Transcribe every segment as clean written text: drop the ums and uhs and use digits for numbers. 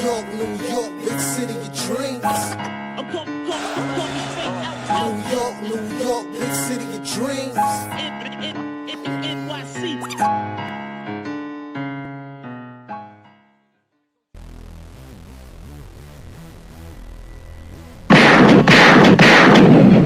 New York, big city of dreams. New York, big city of dreams.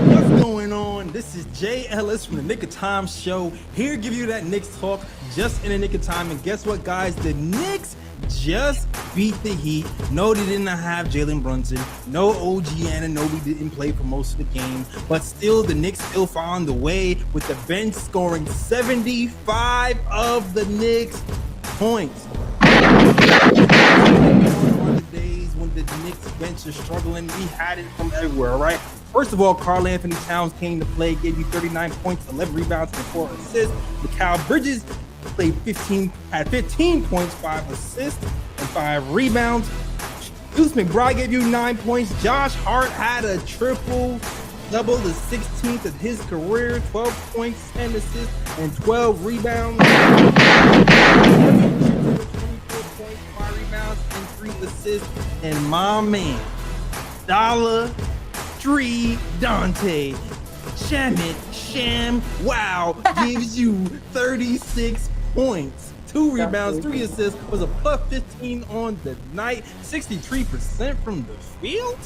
What's going on? This is Jay Ellis from the Nick of Time show. Here to give you that Knicks talk just in the nick of time. And guess what, guys? The Knicks just beat the Heat. No, they did not have Jalen Brunson. No, OG Anunoby didn't play for most of the game. But still, the Knicks still found the way with the bench scoring 75 of the Knicks points. On the days when the Knicks bench is struggling, we had it from everywhere, right? First of all, Karl-Anthony Towns came to play, gave you 39 points, 11 rebounds, and 4 assists. Mikal Bridges had 15 points, 5 assists, and 5 rebounds. Deuce McBride gave you 9 points. Josh Hart had a triple-double, the 16th of his career, 12 points, 10 assists, and 12 rebounds. 24 points, 5 rebounds, and 3 assists. And my man, Dante Shamet Wow gives you 36 points, 2 rebounds, 3 assists, was a plus 15 on the night, 63% from the field,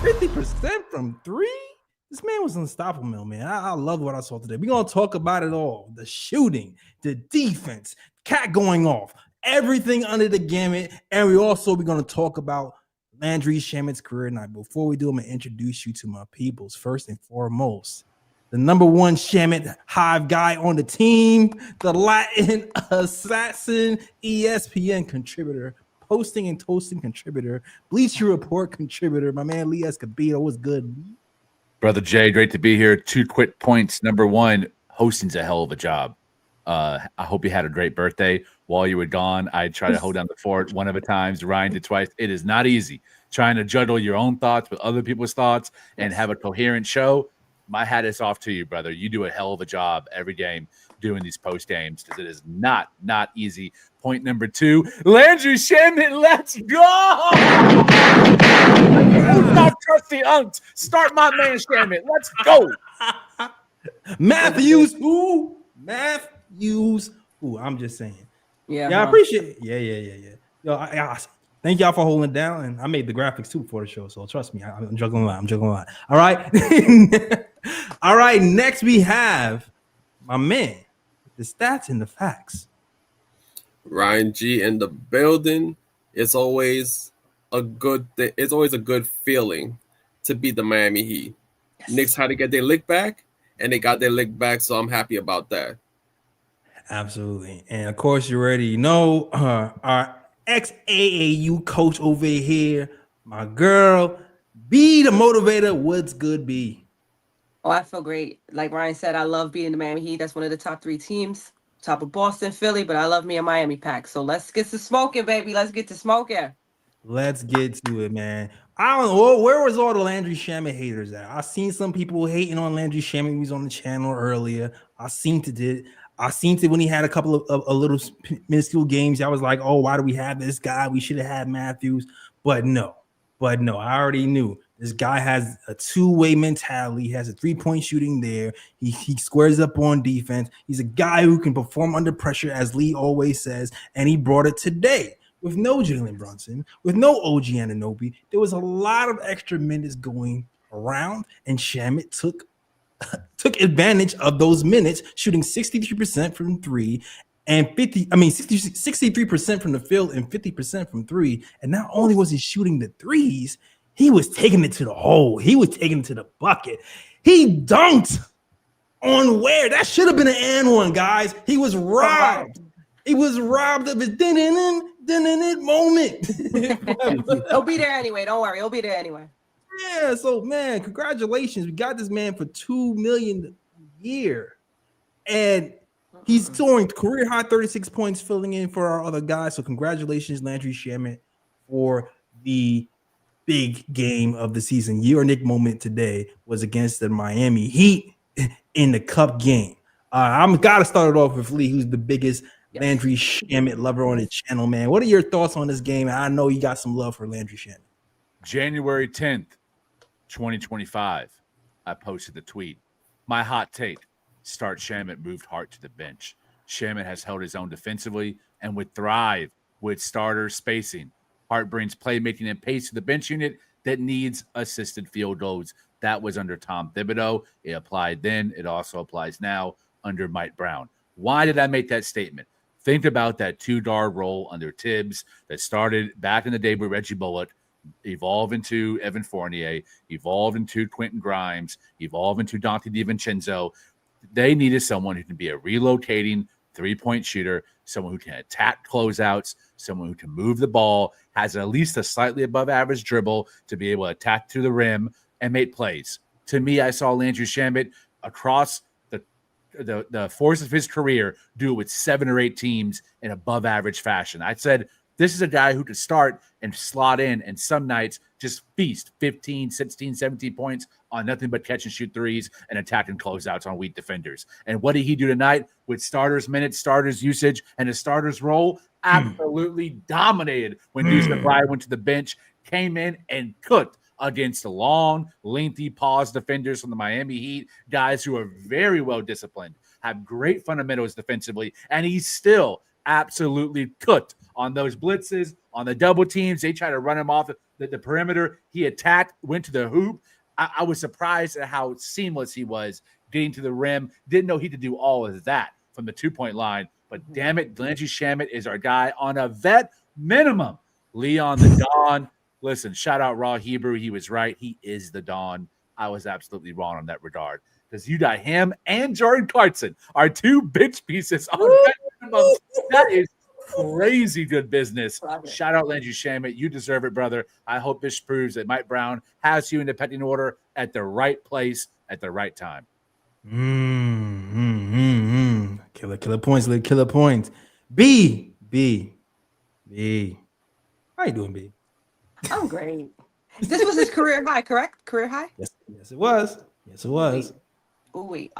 50% from 3. This man was unstoppable, man. I love what I saw today. We're going to talk about it all. The shooting, the defense, cat going off, everything under the gamut. And we're going to talk about Landry Shamet's career night. Before we do, I'm going to introduce you to my peoples. First and foremost, the number one Shamet Hive guy on the team, the Latin assassin, ESPN contributor, posting and toasting contributor, Bleacher Report contributor, my man Lee Escobedo. What's good? Brother Jay, great to be here. 2 quick points. Number one, hosting's a hell of a job. I hope you had a great birthday while you were gone. I tried to hold down the fort one of the times. Ryan did twice. It is not easy trying to juggle your own thoughts with other people's thoughts and have a coherent show. My hat is off to you, brother. You do a hell of a job every game doing these post games because it is not easy. Point number 2, Landry Shamet, let's go! Stop trusty unks. Start my man Shamet. Let's go. Matthews, I'm just saying. Yeah, I appreciate it. Yeah. Yo, I thank y'all for holding it down, and I made the graphics too before the show, so trust me, I'm juggling a lot. All right, all right. Next, we have my man, the stats and the facts. Ryan G in the building. It's always a good thing. It's always a good feeling to beat the Miami Heat. Yes. Knicks had to get their lick back, and they got their lick back, so I'm happy about that. Absolutely. And of course, you already know our ex-AAU coach over here, my girl, B the motivator. What's good, B? Oh, I feel great. Like Ryan said, I love beating the Miami Heat. That's one of the top 3 teams, top of Boston, Philly, but I love me a Miami pack. So let's get to smoking, baby. Let's get to smoking. Let's get to it, man. I don't know, where was all the Landry Shamet haters at? I seen some people hating on Landry Shamet. He was on the channel earlier. I seen it when he had a couple of little minuscule games. I was like, oh, why do we have this guy? We should have had Matthews. But no, I already knew. This guy has a two-way mentality. He has a three-point shooting there. He squares up on defense. He's a guy who can perform under pressure, as Lee always says, and he brought it today. With no Jalen Brunson, with no OG Anunoby, there was a lot of extra minutes going around, and Shamet took advantage of those minutes, shooting 63% from 3 and 63% from the field and 50% from 3. And not only was he shooting the threes, he was taking it to the hole. He was taking it to the bucket. He dunked on Ware. That should have been an and one, guys. He was robbed. He was robbed of his moment. He'll be there anyway. Don't worry. He'll be there anyway. Yeah, so man, congratulations. We got this man for $2 million a year. And he's scoring career high 36 points, filling in for our other guys. So congratulations, Landry Shamet, for the big game of the season. Your Knick moment today was against the Miami Heat in the Cup game. I'm gotta start it off with Lee, who's the biggest Yes. Landry Shamet lover on the channel, man. What are your thoughts on this game? I know you got some love for Landry Shamet. January 10th, 2025, I posted the tweet. My hot take, start Shamet, moved Hart to the bench. Shamet has held his own defensively and would thrive with starter spacing. Hart brings playmaking and pace to the bench unit that needs assisted field goals. That was under Tom Thibodeau. It applied then. It also applies now under Mike Brown. Why did I make that statement? Think about that two-guard role under Tibbs that started back in the day with Reggie Bullock, evolve into Evan Fournier, evolve into Quentin Grimes, evolve into Dante DiVincenzo. They needed someone who can be a relocating three-point shooter, someone who can attack closeouts, someone who can move the ball, has at least a slightly above average dribble to be able to attack to the rim and make plays. To me, I saw Landry Shamet across the force of his career do it with 7 or 8 teams in above average fashion. I said, this is a guy who could start and slot in and some nights just feast 15, 16, 17 points on nothing but catch and shoot threes and attacking closeouts on weak defenders. And what did he do tonight with starters minutes, starters usage, and a starters role? Absolutely dominated when Deuce McBride went to the bench, came in and cooked against the long, lengthy pause defenders from the Miami Heat, guys who are very well disciplined, have great fundamentals defensively, and he's still absolutely cooked on those blitzes, on the double teams. They try to run him off the perimeter. He attacked, went to the hoop. I was surprised at how seamless he was getting to the rim. Didn't know he could do all of that from the two-point line. But damn it, Landry Shamet is our guy on a vet minimum. Leon the Don. Listen, shout out Raw Hebrew. He was right. He is the Don. I was absolutely wrong on that regard. Because you got him and Jordan Clarkson, our 2 bitch pieces on vet minimum. That is crazy good business. Shout out Landry Shamet. You deserve it, brother. I hope this proves that Mike Brown has you in the pecking order at the right place at the right time. Killer points, killer points. B. How you doing, B? I'm great. This was his career high, correct? Career high? Yes, it was. Wait.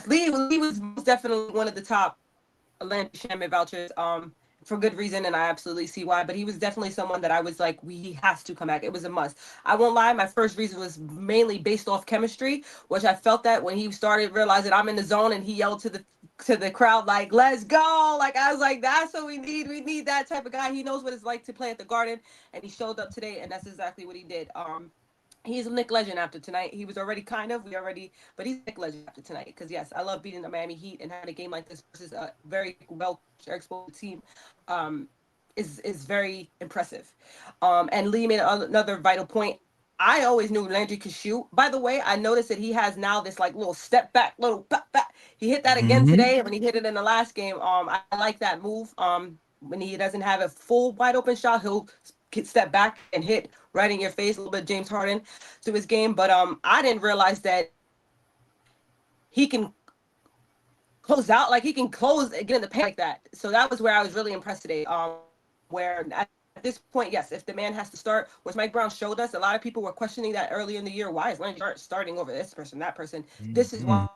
Lee was most definitely one of the top Landry Shamet vouchers. For good reason, and I absolutely see why. But he was definitely someone that I was like, he has to come back. It was a must. I won't lie. My first reason was mainly based off chemistry, which I felt that when he started realizing I'm in the zone, and he yelled to the crowd like, "Let's go!" Like I was like, that's what we need. We need that type of guy. He knows what it's like to play at the Garden, and he showed up today, and that's exactly what he did. He's a Knick legend after tonight. He was already but he's a Knick legend after tonight. Because yes, I love beating the Miami Heat, and having a game like this versus a very well exposed team is very impressive. And Lee made another vital point. I always knew Landry could shoot. By the way, I noticed that he has now this like little step back, little back. He hit that again today, when he hit it in the last game. I like that move. When he doesn't have a full wide open shot, he'll step back and hit right in your face, a little bit of James Harden to his game. But I didn't realize that he can close out, like he can close and get in the paint like that. So that was where I was really impressed today. Where at this point, yes, if the man has to start, which Mike Brown showed us, a lot of people were questioning that early in the year. Why is Landry starting over this person, that person? This is why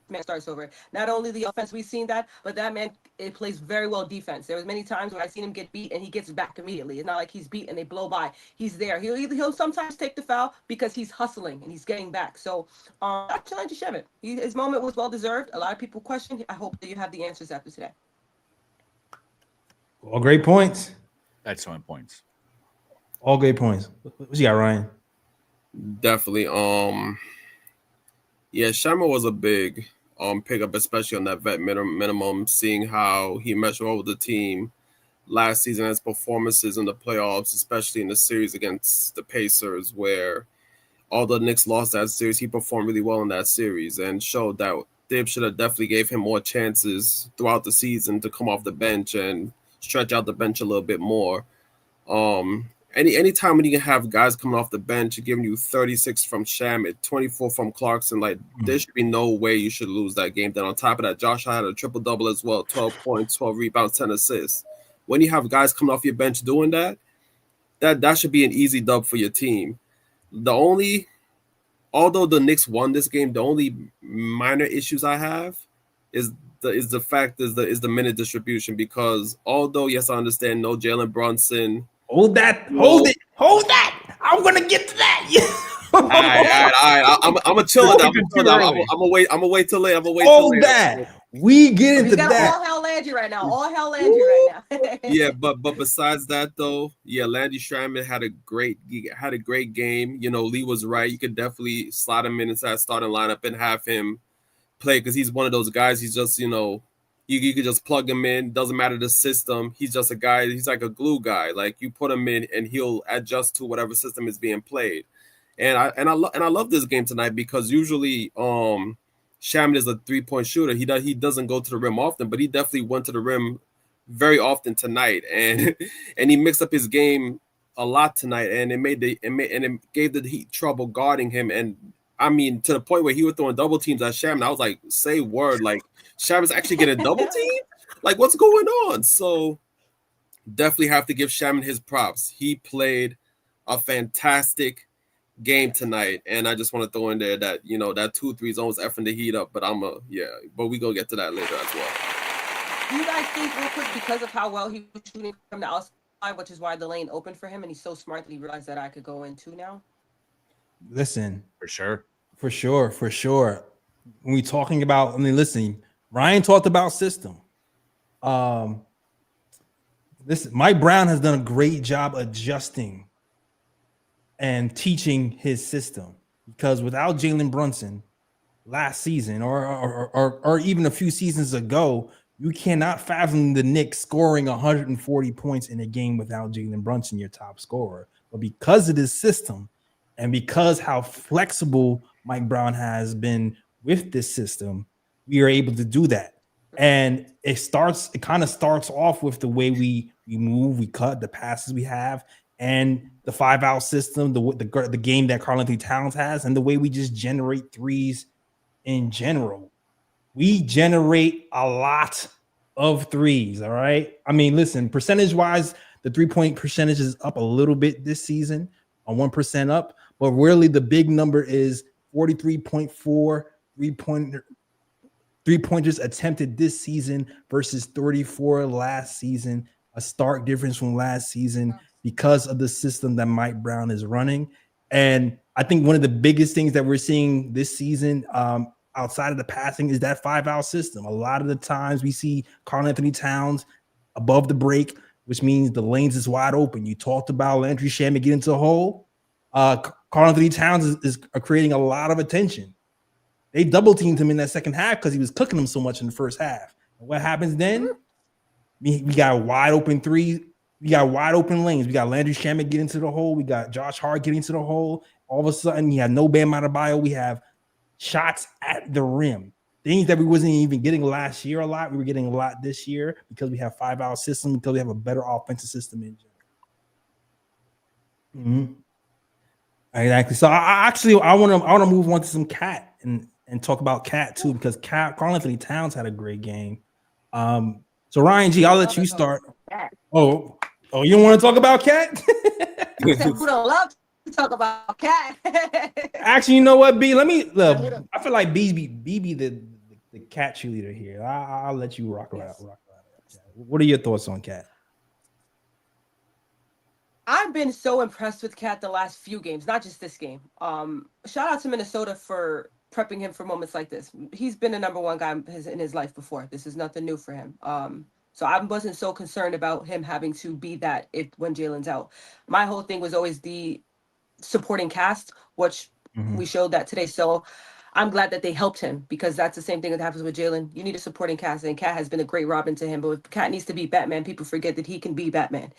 man starts over. Not only the offense, we've seen that, but that man, it plays very well defense. There was many times when I've seen him get beat and he gets back immediately. It's not like he's beat and they blow by. He's there. He'll sometimes take the foul because he's hustling and he's getting back. So Landry Shamet, his moment was well deserved. A lot of people question. I hope that you have the answers after today. All great points. Excellent points. All great points. What you got, Ryan? Definitely. Yeah, Shamet was a big pickup, especially on that vet minimum, seeing how he meshed well with the team last season, his performances in the playoffs, especially in the series against the Pacers, where although the Knicks lost that series, he performed really well in that series and showed that Thibs should have definitely gave him more chances throughout the season to come off the bench and stretch out the bench a little bit more. Anytime when you can have guys coming off the bench giving you 36 from Shamet, 24 from Clarkson, like there should be no way you should lose that game. Then on top of that, Josh had a triple-double as well, 12 points, 12 rebounds, 10 assists. When you have guys coming off your bench doing that should be an easy dub for your team. Although the Knicks won this game, the only minor issues I have is the minute distribution, because although yes, I understand no Jalen Brunson. Hold that. I'm gonna get to that. All right. I'm gonna chill it. I'm gonna wait till later. Hold that. We get into that. All hell Landry right now. All hell Landry right now. Yeah, but besides that though, yeah, Landry Shamet had a great game. You know, Lee was right. You could definitely slot him in inside starting lineup and have him play, because he's one of those guys. He's just, you know, you could just plug him in. Doesn't matter the system. He's just a guy. He's like a glue guy. Like, you put him in and he'll adjust to whatever system is being played. And I love this game tonight, because usually Shamet is a 3-point shooter. He doesn't go to the rim often, but he definitely went to the rim very often tonight, and he mixed up his game a lot tonight, and it gave the Heat trouble guarding him. And I mean, to the point where he was throwing double teams at Shamet. I was like, say word, like Shamet's actually getting double teamed? Like, what's going on? So definitely have to give Shamet his props. He played a fantastic game tonight, and I just want to throw in there that, you know, that 2-3 zones effing the Heat up, but but we gonna get to that later as well. Do you guys think, real quick, because of how well he was shooting from the outside, which is why the lane opened for him, and he's so smart that he realized that I could go in too now? Listen, For sure. When we talking about, listen, Ryan talked about system. Listen, Mike Brown has done a great job adjusting and teaching his system, because without Jalen Brunson last season or even a few seasons ago, you cannot fathom the Knicks scoring 140 points in a game without Jalen Brunson, your top scorer. But because of this system, and because how flexible Mike Brown has been with this system, we are able to do that. And it kind of starts off with the way we move, we cut, the passes we have, and the 5-out system, the game that Karl-Anthony Towns has, and the way we just generate threes in general. We generate a lot of threes, all right? I mean, listen, percentage-wise, the three-point percentage is up a little bit this season, on 1% up, but really the big number is 43.4 three-pointers attempted this season versus 34 last season, a stark difference from last season because of the system that Mike Brown is running. And I think one of the biggest things that we're seeing this season, outside of the passing, is that 5-out system. A lot of the times we see Karl-Anthony Towns above the break, which means the lanes is wide open. You talked about Landry Shamet getting into the hole. Karl-Anthony Towns is creating a lot of attention. They double teamed him in that second half because he was cooking them so much in the first half. And what happens then? We got wide open three. We got wide open lanes. We got Landry Shamet getting to the hole. We got Josh Hart getting to the hole. All of a sudden, you have no Bam Adebayo. We have shots at the rim. Things that we wasn't even getting last year a lot. We were getting a lot this year because we have 5-out system, because we have a better offensive system in general. Exactly. So I want to move on to some Cat and talk about Cat too, because Karl-Anthony Towns had a great game. So Ryan G, I'll let you start. Oh, you don't want to talk about Cat? Who don't love to talk about Cat? Actually, you know what, B? Let me look. I feel like B be the Cat cheerleader here. I'll let you rock around. What are your thoughts on Cat? I've been so impressed with Cat the last few games, not just this game. Shout out to Minnesota for prepping him for moments like this. He's been a number one guy in his life before. This is nothing new for him. So I wasn't so concerned about him having to be that when Jalen's out. My whole thing was always the supporting cast, which we showed that today. So I'm glad that they helped him, because that's the same thing that happens with Jalen. You need a supporting cast, and Cat has been a great Robin to him. But if Cat needs to be Batman, people forget that he can be Batman.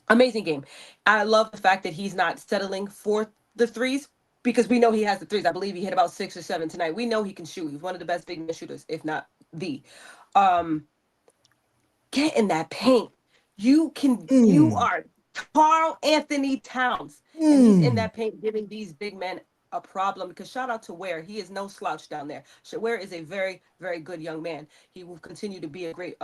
Amazing game. I love the fact that he's not settling for the threes, because we know he has the threes. I believe he hit about 6 or 7 tonight. We know he can shoot. He's one of the best big man shooters, if not the. Get in that paint. You are Karl-Anthony Towns. And he's in that paint giving these big men a problem, because shout out to Ware. He is no slouch down there. Ware is a very, very good young man. He will continue to be a great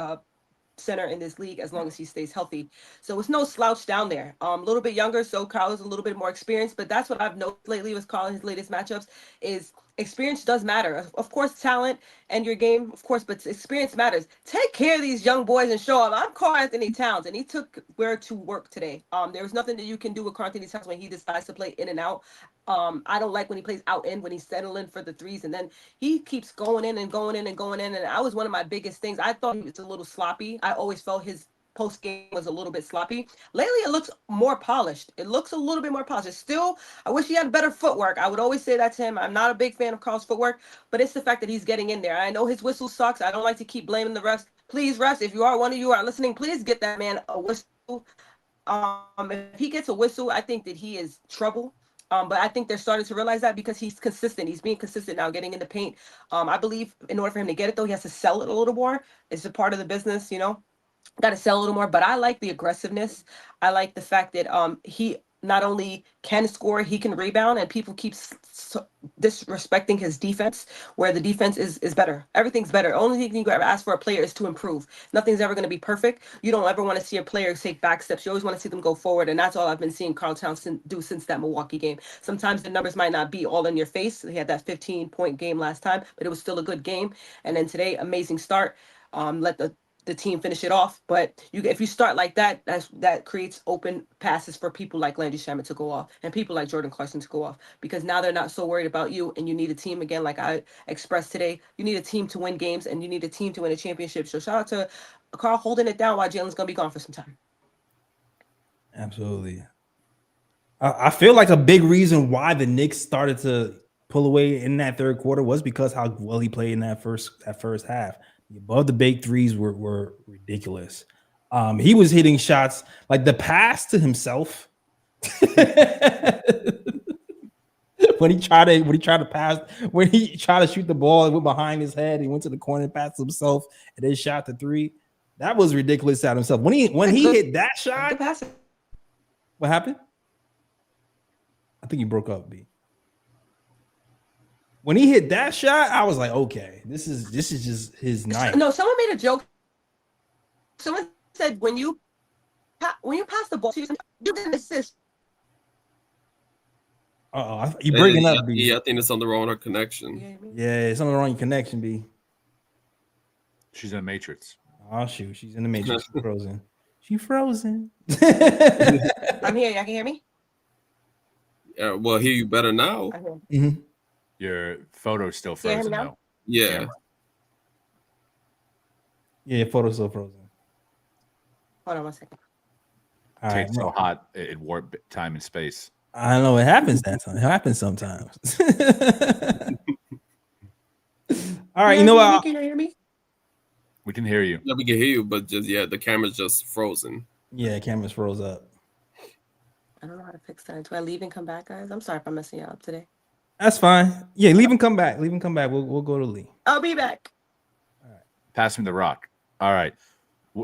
center in this league as long as he stays healthy. So it's no slouch down there. A little bit younger, so Karl is a little bit more experienced, but that's what I've noticed lately with Karl in his latest matchups, is experience does matter. Of course, talent and your game, of course, but experience matters. Take care of these young boys and show them. I'm Karl-Anthony Towns, and he took where to work today. There was nothing that you can do with Karl-Anthony Towns when he decides to play in and out. I don't like when he plays out in, when he's settling for the threes, and then he keeps going in and going in and going in. And that was one of my biggest things. I thought he was a little sloppy. I always felt his post game was a little bit sloppy. Lately, it looks more polished. It looks a little bit more polished. It's still, I wish he had better footwork. I would always say that to him. I'm not a big fan of Karl's footwork, but it's the fact that he's getting in there. I know his whistle sucks. I don't like to keep blaming the refs. Please, refs, if one of you are listening, please get that man a whistle. If he gets a whistle, I think that he is trouble. But I think they're starting to realize that because he's consistent. He's being consistent now, getting in the paint. I believe in order for him to get it, though, he has to sell it a little more. It's a part of the business, you know. Got to sell a little more, but I like the aggressiveness. I like the fact that he not only can score, he can rebound, and people keep disrespecting his defense, where the defense is better. Everything's better. Only thing you ever ask for a player is to improve. Nothing's ever going to be perfect. You don't ever want to see a player take back steps. You always want to see them go forward, and that's all I've been seeing Karl Towns do since that Milwaukee game. Sometimes the numbers might not be all in your face. He had that 15-point game last time, but it was still a good game. And then today, amazing start. Let the team finish it off, but if you start like that, that creates open passes for people like Landry Shamet to go off and people like Jordan Clarkson to go off, because now they're not so worried about you, and you need a team, again, like I expressed today, you need a team to win games, and you need a team to win a championship. So shout out to Karl holding it down while Jalen's gonna be gone for some time. Absolutely. I feel like a big reason why the Knicks started to pull away in that third quarter was because how well he played in that first half. Above the big threes were ridiculous. He was hitting shots like the pass to himself when he tried to shoot the ball, it went behind his head. He went to the corner, passed to himself, and then shot the three. That was ridiculous at himself. When he hit that shot, what happened? I think he broke up, B. When he hit that shot, I was like, okay, this is just his night. No, someone made a joke. Someone said when you pass the ball, you can assist. You breaking up, B. Yeah, I think it's on the wrong connection. Yeah, it's on the wrong connection, B. She's in the Matrix. Oh shoot, she's in the Matrix. She's frozen. She frozen. I'm here. Y'all can hear me? Yeah, well, hear you better now. Mm-hmm. Your photo's still frozen though. Yeah. Yeah, your photo's still frozen. Hold on 1 second. All It's right, so hot it warped time and space. I know it happens that time. It happens sometimes. All right, you know what? Can you hear me? We can hear you. Yeah, we can hear you, but just the camera's just frozen. Yeah, camera's froze up. I don't know how to fix that. Do I leave and come back, guys? I'm sorry if I'm messing you up today. That's fine. Yeah, leave and come back. Leave and come back. We'll go to Lee. I'll be back. All right. Pass me the rock. All right.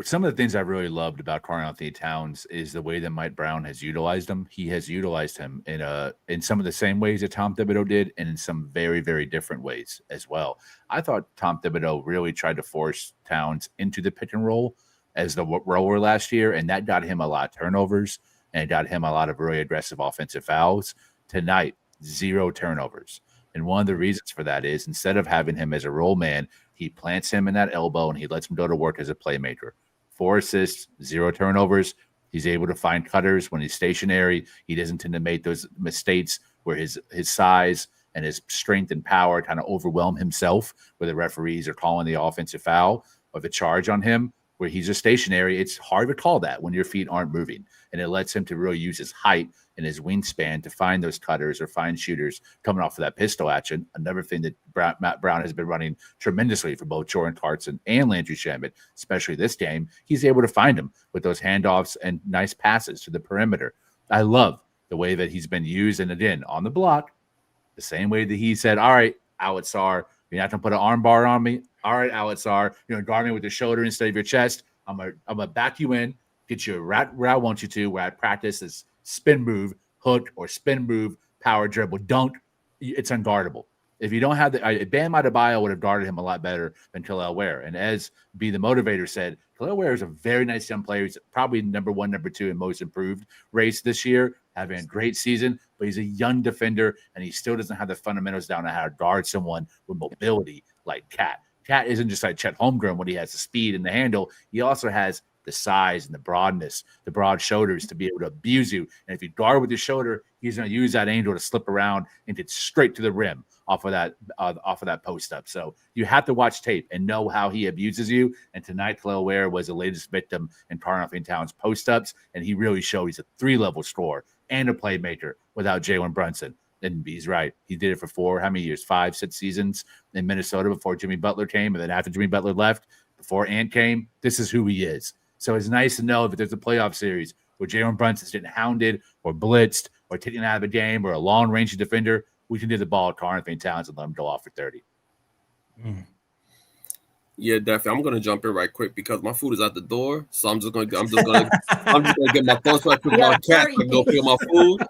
Some of the things I really loved about Karl-Anthony Towns is the way that Mike Brown has utilized him. He has utilized him in some of the same ways that Tom Thibodeau did, and in some very, very different ways as well. I thought Tom Thibodeau really tried to force Towns into the pick and roll as the roller last year, and that got him a lot of turnovers, and it got him a lot of really aggressive offensive fouls. Tonight, 0 turnovers. And one of the reasons for that is instead of having him as a roll man, he plants him in that elbow and he lets him go to work as a playmaker. 4 assists, 0 turnovers. He's able to find cutters when he's stationary. He doesn't tend to make those mistakes where his size and his strength and power kind of overwhelm himself, where the referees are calling the offensive foul or the charge on him, where he's just stationary. It's hard to call that when your feet aren't moving. And it lets him to really use his height and his wingspan to find those cutters or find shooters coming off of that pistol action. Another thing that Matt Brown has been running tremendously for both Jordan Clarkson and Landry Shamet, especially this game. He's able to find them with those handoffs and nice passes to the perimeter. I love the way that he's been used. And again, on the block, the same way that he said, all right, Alatsar, you're not going to put an arm bar on me. All right, Alatsar, you're going to guard me with the shoulder instead of your chest. I'm gonna back you in, get you right where I want you to, where I practice this spin move, hook, or spin move, power dribble, dunk. It's unguardable. If you don't have Bam Adebayo would have guarded him a lot better than Kel'el Ware. And as B, the motivator, said, Kel'el Ware is a very nice young player. He's probably number 1, number 2 in most improved race this year, having a great season, but he's a young defender, and he still doesn't have the fundamentals down on how to guard someone with mobility like Cat. Cat isn't just like Chet Holmgren when he has the speed and the handle. He also has the size and the broadness, the broad shoulders to be able to abuse you. And if you guard with your shoulder, he's going to use that angle to slip around and get straight to the rim off of that post up. So you have to watch tape and know how he abuses you. And tonight, Kel'el Ware was the latest victim in Karl-Anthony Towns post ups, and he really showed he's a 3-level scorer and a playmaker without Jalen Brunson. And he's right. He did it for how many years? 5, 6 seasons in Minnesota before Jimmy Butler came, and then after Jimmy Butler left, before Ant came. This is who he is. So it's nice to know if there's a playoff series where Jalen Brunson's getting hounded or blitzed or taken out of a game or a long-range defender, we can do the ball at Karl-Anthony Towns and let him go off for 30. Yeah, definitely. I'm gonna jump in right quick because my food is at the door, so I'm just gonna get my thoughts right quick about Cat and go pick up my food.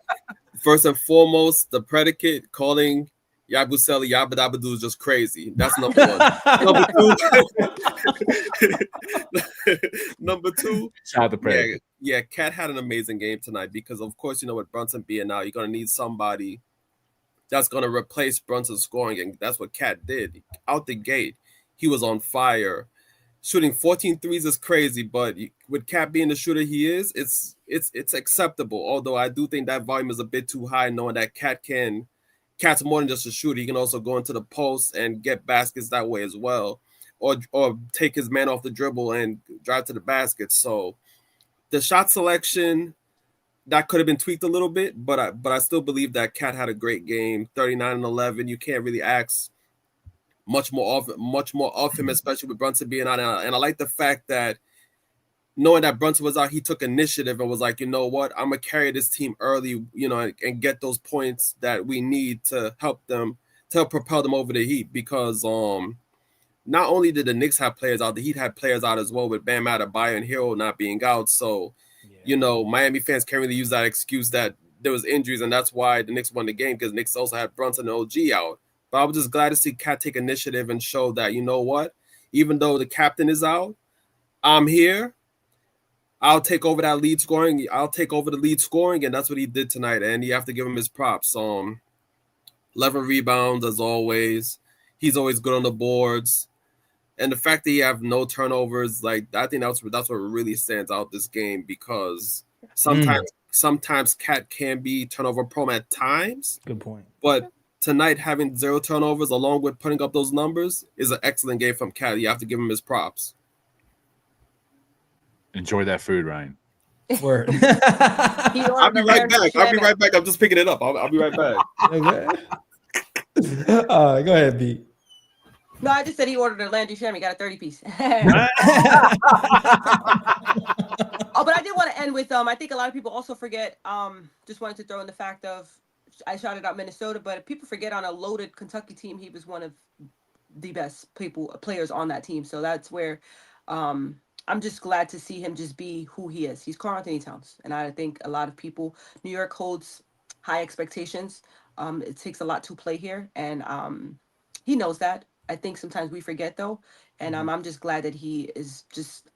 First and foremost, the predicate calling Yabusele Yabba-Dabba-Doo is just crazy. That's number 1. Number 2. Shout out the predicate. Yeah, Cat had an amazing game tonight because, of course, with Brunson being out, you're gonna need somebody that's gonna replace Brunson's scoring, and that's what Cat did out the gate. He was on fire. Shooting 14 threes is crazy, but with Cat being the shooter he is, it's acceptable. Although I do think that volume is a bit too high, knowing that Cat's more than just a shooter. He can also go into the post and get baskets that way as well, or take his man off the dribble and drive to the basket. So the shot selection, that could have been tweaked a little bit, but I still believe that Cat had a great game, 39 and 11. You can't really ask much more of him, especially with Brunson being out. And I like the fact that knowing that Brunson was out, he took initiative and was like, you know what, I'm going to carry this team early, and get those points that we need to help propel them over the Heat. Because not only did the Knicks have players out, the Heat had players out as well with Bam Adebayo and Hero not being out. So, Miami fans can't really use that excuse that there was injuries, and that's why the Knicks won the game, because Knicks also had Brunson and OG out. But I was just glad to see Cat take initiative and show that, you know what, even though the captain is out, I'm here. I'll take over that lead scoring. I'll take over the lead scoring, and that's what he did tonight. And you have to give him his props. 11 rebounds as always. He's always good on the boards, and the fact that he have no turnovers, I think that's what really stands out this game, because sometimes Cat can be turnover prone at times. Good point. But tonight, having 0 turnovers along with putting up those numbers is an excellent game from Cat. You have to give him his props. Enjoy that food, Ryan. Word. I'll be right back. I'm just picking it up. I'll be right back. Okay. Go ahead, B. No, I just said he ordered a Landry Shamet, got a 30-piece. But I did want to end with I think a lot of people also forget. Just wanted to throw in the fact of, I shouted out Minnesota, but people forget on a loaded Kentucky team, he was one of the best players on that team. So that's where I'm just glad to see him just be who he is. He's Karl-Anthony Towns, and I think a lot of people, New York holds high expectations. It takes a lot to play here, and he knows that. I think sometimes we forget though, and I'm just glad that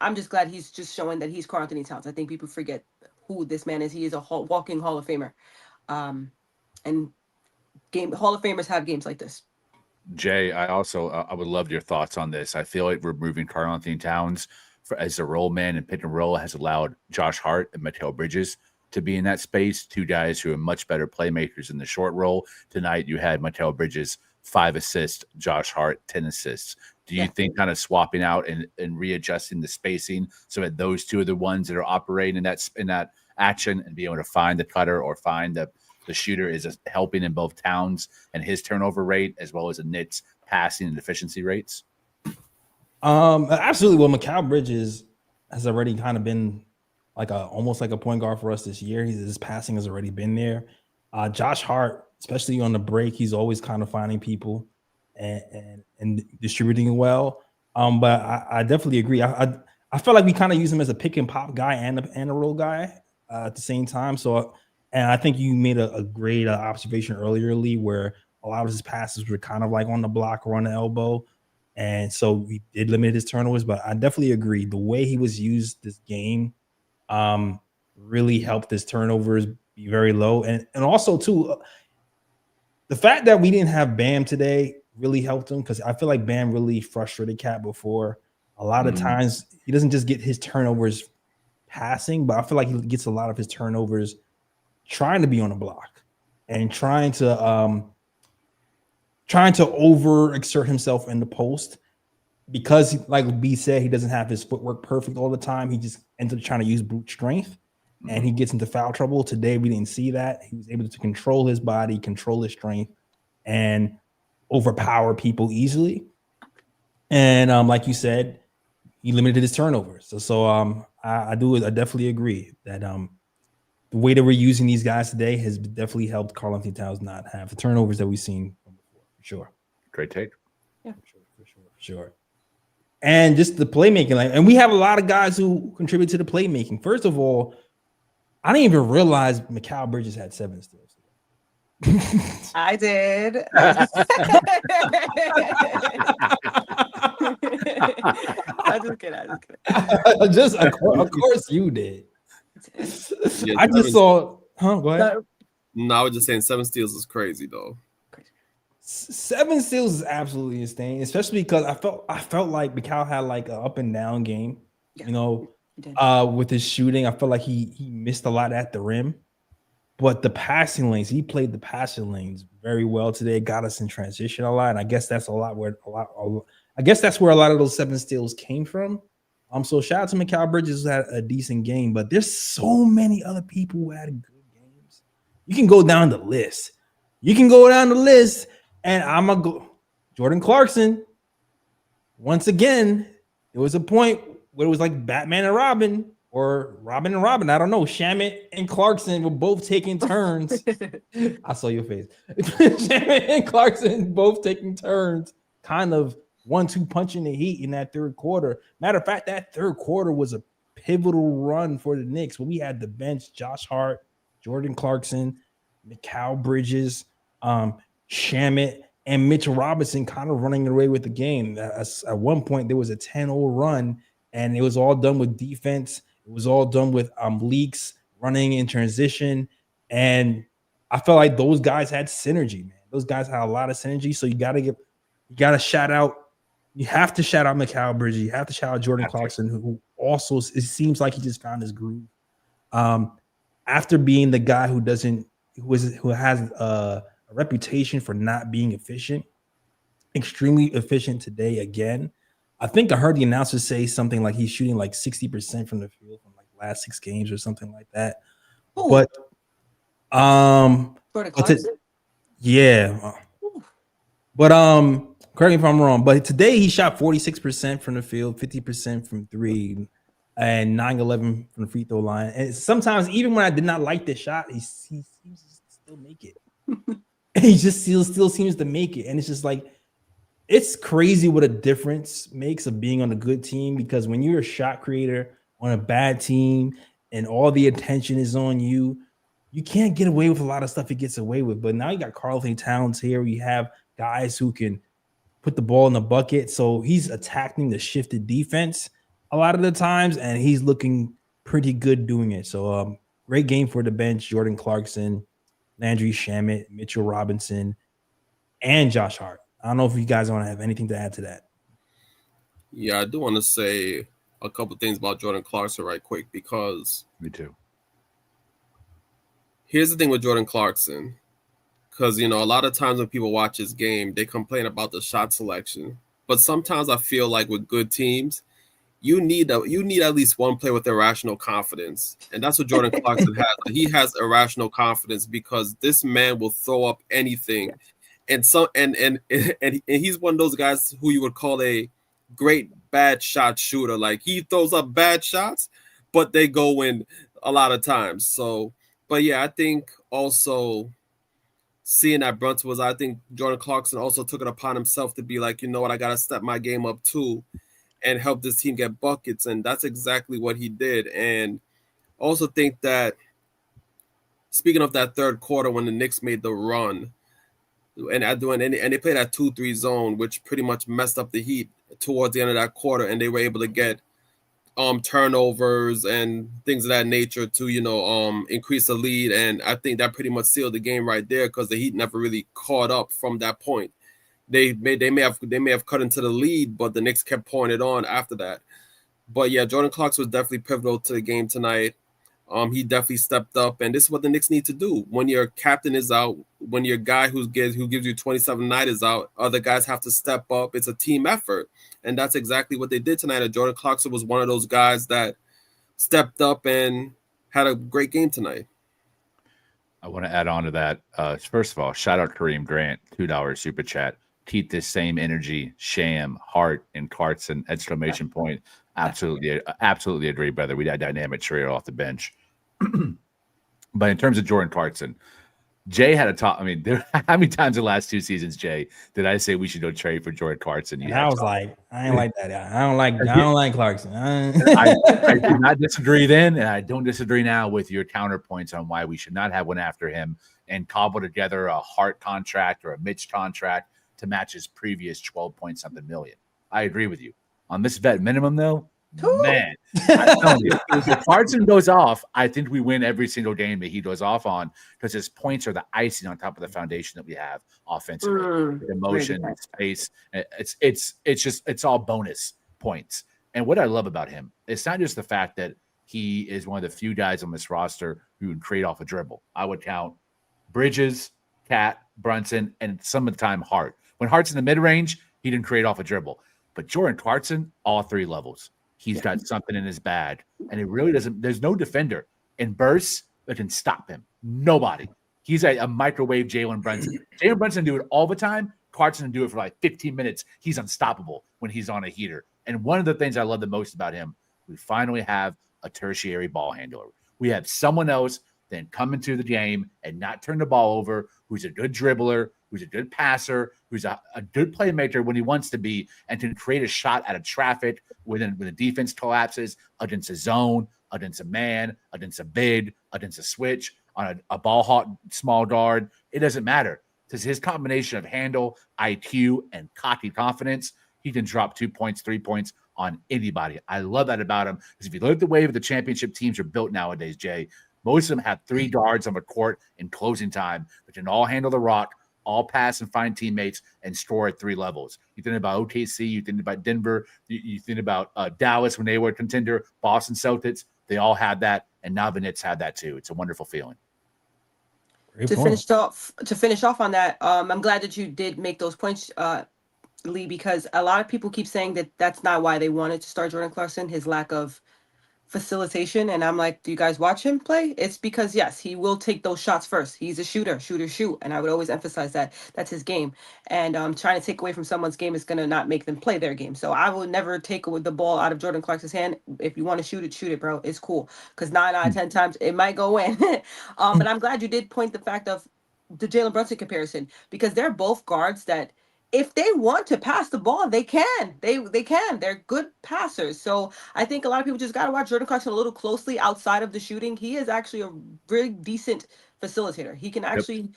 I'm just glad he's just showing that he's Karl-Anthony Towns. I think people forget who this man is. He is a walking Hall of Famer. And Hall of Famers have games like this. Jay, I would love your thoughts on this. I feel like removing Karl-Anthony Towns as a role man and pick and roll has allowed Josh Hart and Mikal Bridges to be in that space. 2 guys who are much better playmakers in the short roll. Tonight, you had Mikal Bridges 5 assists, Josh Hart 10 assists. Do you think kind of swapping out and readjusting the spacing so that those 2 are the ones that are operating in that action and be able to find the cutter or find the shooter is helping in both Towns and his turnover rate, as well as the Knicks passing and efficiency rates? Absolutely. Well, Mikal Bridges has already kind of been almost like a point guard for us this year. His passing has already been there. Josh Hart, especially on the break, he's always kind of finding people and distributing well. But I definitely agree. I feel like we kind of use him as a pick and pop guy and a roll guy at the same time. So, and I think you made a great observation earlier, Lee, where a lot of his passes were kind of like on the block or on the elbow. And so he did limit his turnovers, but I definitely agree. The way he was used this game really helped his turnovers be very low. And also, too, the fact that we didn't have Bam today really helped him because I feel like Bam really frustrated Cat before. A lot of times he doesn't just get his turnovers passing, but I feel like he gets a lot of his turnovers trying to be on the block and trying to overexert himself in the post because, like B said, he doesn't have his footwork perfect all the time. He just ends up trying to use brute strength, and he gets into foul trouble. Today, we didn't see that. He was able to control his body, control his strength, and overpower people easily. And like you said, he limited his turnovers. So I definitely agree that the way that we're using these guys today has definitely helped Karl-Anthony Towns not have the turnovers that we've seen from before, for sure. Great take. Yeah, for sure. And just the playmaking, and we have a lot of guys who contribute to the playmaking. First of all, I didn't even realize Mikal Bridges had 7 steals. I did. I'm just kidding. Of course you did. Yeah, I just saw. Go ahead. No, I was just saying 7 steals is crazy though. 7 steals is absolutely insane, especially because I felt like Mikal had like an up and down game. Yeah, with his shooting, I felt like he missed a lot at the rim. But the passing lanes, he played the passing lanes very well today. Got us in transition a lot, and I guess that's a lot where a lot of those 7 steals came from. So shout out to Mikal Bridges who had a decent game, but there's so many other people who had good games. You can go down the list. And I'm gonna go Jordan Clarkson. Once again, there was a point where it was like Batman and Robin. Or Robin and Robin, I don't know. Shamet and Clarkson were both taking turns. I saw your face. Shamet and Clarkson both taking turns, kind of 1-2 punching the Heat in that third quarter. Matter of fact, that third quarter was a pivotal run for the Knicks when we had the bench, Josh Hart, Jordan Clarkson, Mikal Bridges, Shamet, and Mitchell Robinson kind of running away with the game. At one point, there was a 10-0 run, and it was all done with defense. It was all done with leaks, running in transition. And I felt like those guys had synergy, man. Those guys had a lot of synergy. So you have to shout out Mikal Bridges. You have to shout out Jordan Clarkson, who also, it seems like he just found his groove. After being the guy who has a reputation for not being efficient, extremely efficient today again. I think I heard the announcer say something like he's shooting like 60% from the field from like last 6 games or something like that. Ooh. But yeah. But correct me if I'm wrong, but today he shot 46% from the field, 50% from 3, and 9-11 from the free throw line. And sometimes even when I did not like the shot, he seems to still make it. He just still seems to make it. And it's just like, it's crazy what a difference makes of being on a good team, because when you're a shot creator on a bad team and all the attention is on you, you can't get away with a lot of stuff he gets away with. But now you got Karl-Anthony Towns here. We have guys who can put the ball in the bucket. So he's attacking the shifted defense a lot of the times, and he's looking pretty good doing it. So great game for the bench. Jordan Clarkson, Landry Shamet, Mitchell Robinson, and Josh Hart. I don't know if you guys want to have anything to add to that. Yeah, I do want to say a couple things about Jordan Clarkson right quick, because me too. Here's the thing with Jordan Clarkson, because a lot of times when people watch his game, they complain about the shot selection. But sometimes I feel like with good teams, you need at least one player with irrational confidence, and that's what Jordan Clarkson has. He has irrational confidence because this man will throw up anything. Yeah. And he's one of those guys who you would call a great bad shot shooter. Like, he throws up bad shots, but they go in a lot of times. So, but yeah, I think also seeing that Brunson I think Jordan Clarkson also took it upon himself to be like, you know what, I got to step my game up too and help this team get buckets. And that's exactly what he did. And also think that, speaking of that third quarter when the Knicks made the run, and they played that 2-3 zone, which pretty much messed up the Heat towards the end of that quarter, and they were able to get turnovers and things of that nature to increase the lead. And I think that pretty much sealed the game right there, because the Heat never really caught up from that point. They may have cut into the lead, but the Knicks kept pouring it on after that. But yeah, Jordan Clarkson was definitely pivotal to the game tonight. He definitely stepped up, and this is what the Knicks need to do. When your captain is out, when your guy who gives you 27 night is out, other guys have to step up. It's a team effort, and that's exactly what they did tonight. And Jordan Clarkson was one of those guys that stepped up and had a great game tonight. I want to add on to that. First of all, shout out Kareem Grant, $2 super chat. Keep this same energy, Sham, Hart, and Clarkson, exclamation point. Absolutely agree, brother. We had dynamic trio off the bench. But in terms of Jordan Clarkson, Jay had a talk. I mean, how many times in the last 2 seasons, Jay, did I say we should go trade for Jordan Clarkson? I was like, I ain't like that. I don't like Clarkson. I did not disagree then, and I don't disagree now with your counterpoints on why we should not have one after him and cobble together a Hart contract or a Mitch contract to match his previous 12-point-something million. I agree with you. On this vet minimum, though, man, I'm telling you, if Clarkson goes off, I think we win every single game that he goes off on, because his points are the icing on top of the foundation that we have offensively. Emotion, space. It's all bonus points. And what I love about him, it's not just the fact that he is one of the few guys on this roster who would create off a dribble. I would count Bridges, Cat, Brunson, and some of the time Hart. When Hart's in the mid-range, he didn't create off a dribble. But Jordan Clarkson, all 3 levels. He's got something in his bag. And it really doesn't – there's no defender in bursts that can stop him. Nobody. He's a microwave Jalen Brunson. Jalen Brunson do it all the time. Clarkson do it for like 15 minutes. He's unstoppable when he's on a heater. And one of the things I love the most about him, we finally have a tertiary ball handler. We have someone else that come into the game and not turn the ball over, who's a good dribbler, who's a good passer, who's a good playmaker when he wants to be, and can create a shot out of traffic when the defense collapses, against a zone, against a man, against a big, against a switch, on a ball hawk small guard. It doesn't matter, because his combination of handle, IQ, and cocky confidence, he can drop 2 points, 3 points on anybody. I love that about him, because if you look at the way the championship teams are built nowadays, Jay, most of them have 3 guards on the court in closing time, but can all handle the rock, all pass and find teammates, and score at 3 levels. You think about OKC, you think about Denver, you think about Dallas when they were a contender, Boston Celtics, they all had that, and now the Knicks have that too. It's a wonderful feeling. To finish off on that, I'm glad that you did make those points, Lee, because a lot of people keep saying that that's not why they wanted to start Jordan Clarkson, his lack of facilitation. And I'm like, do you guys watch him play? It's because, yes, he will take those shots first. He's a shooter, shoot. And I would always emphasize that that's his game. And trying to take away from someone's game is going to not make them play their game. So I will never take the ball out of Jordan Clarkson's hand. If you want to shoot it, bro. It's cool. Because 9 out of 10 times it might go in. But I'm glad you did point the fact of the Jalen Brunson comparison, because they're both guards that, if they want to pass the ball, they can. They can. They're good passers. So I think a lot of people just got to watch Jordan Clarkson a little closely outside of the shooting. He is actually a really decent facilitator. He can actually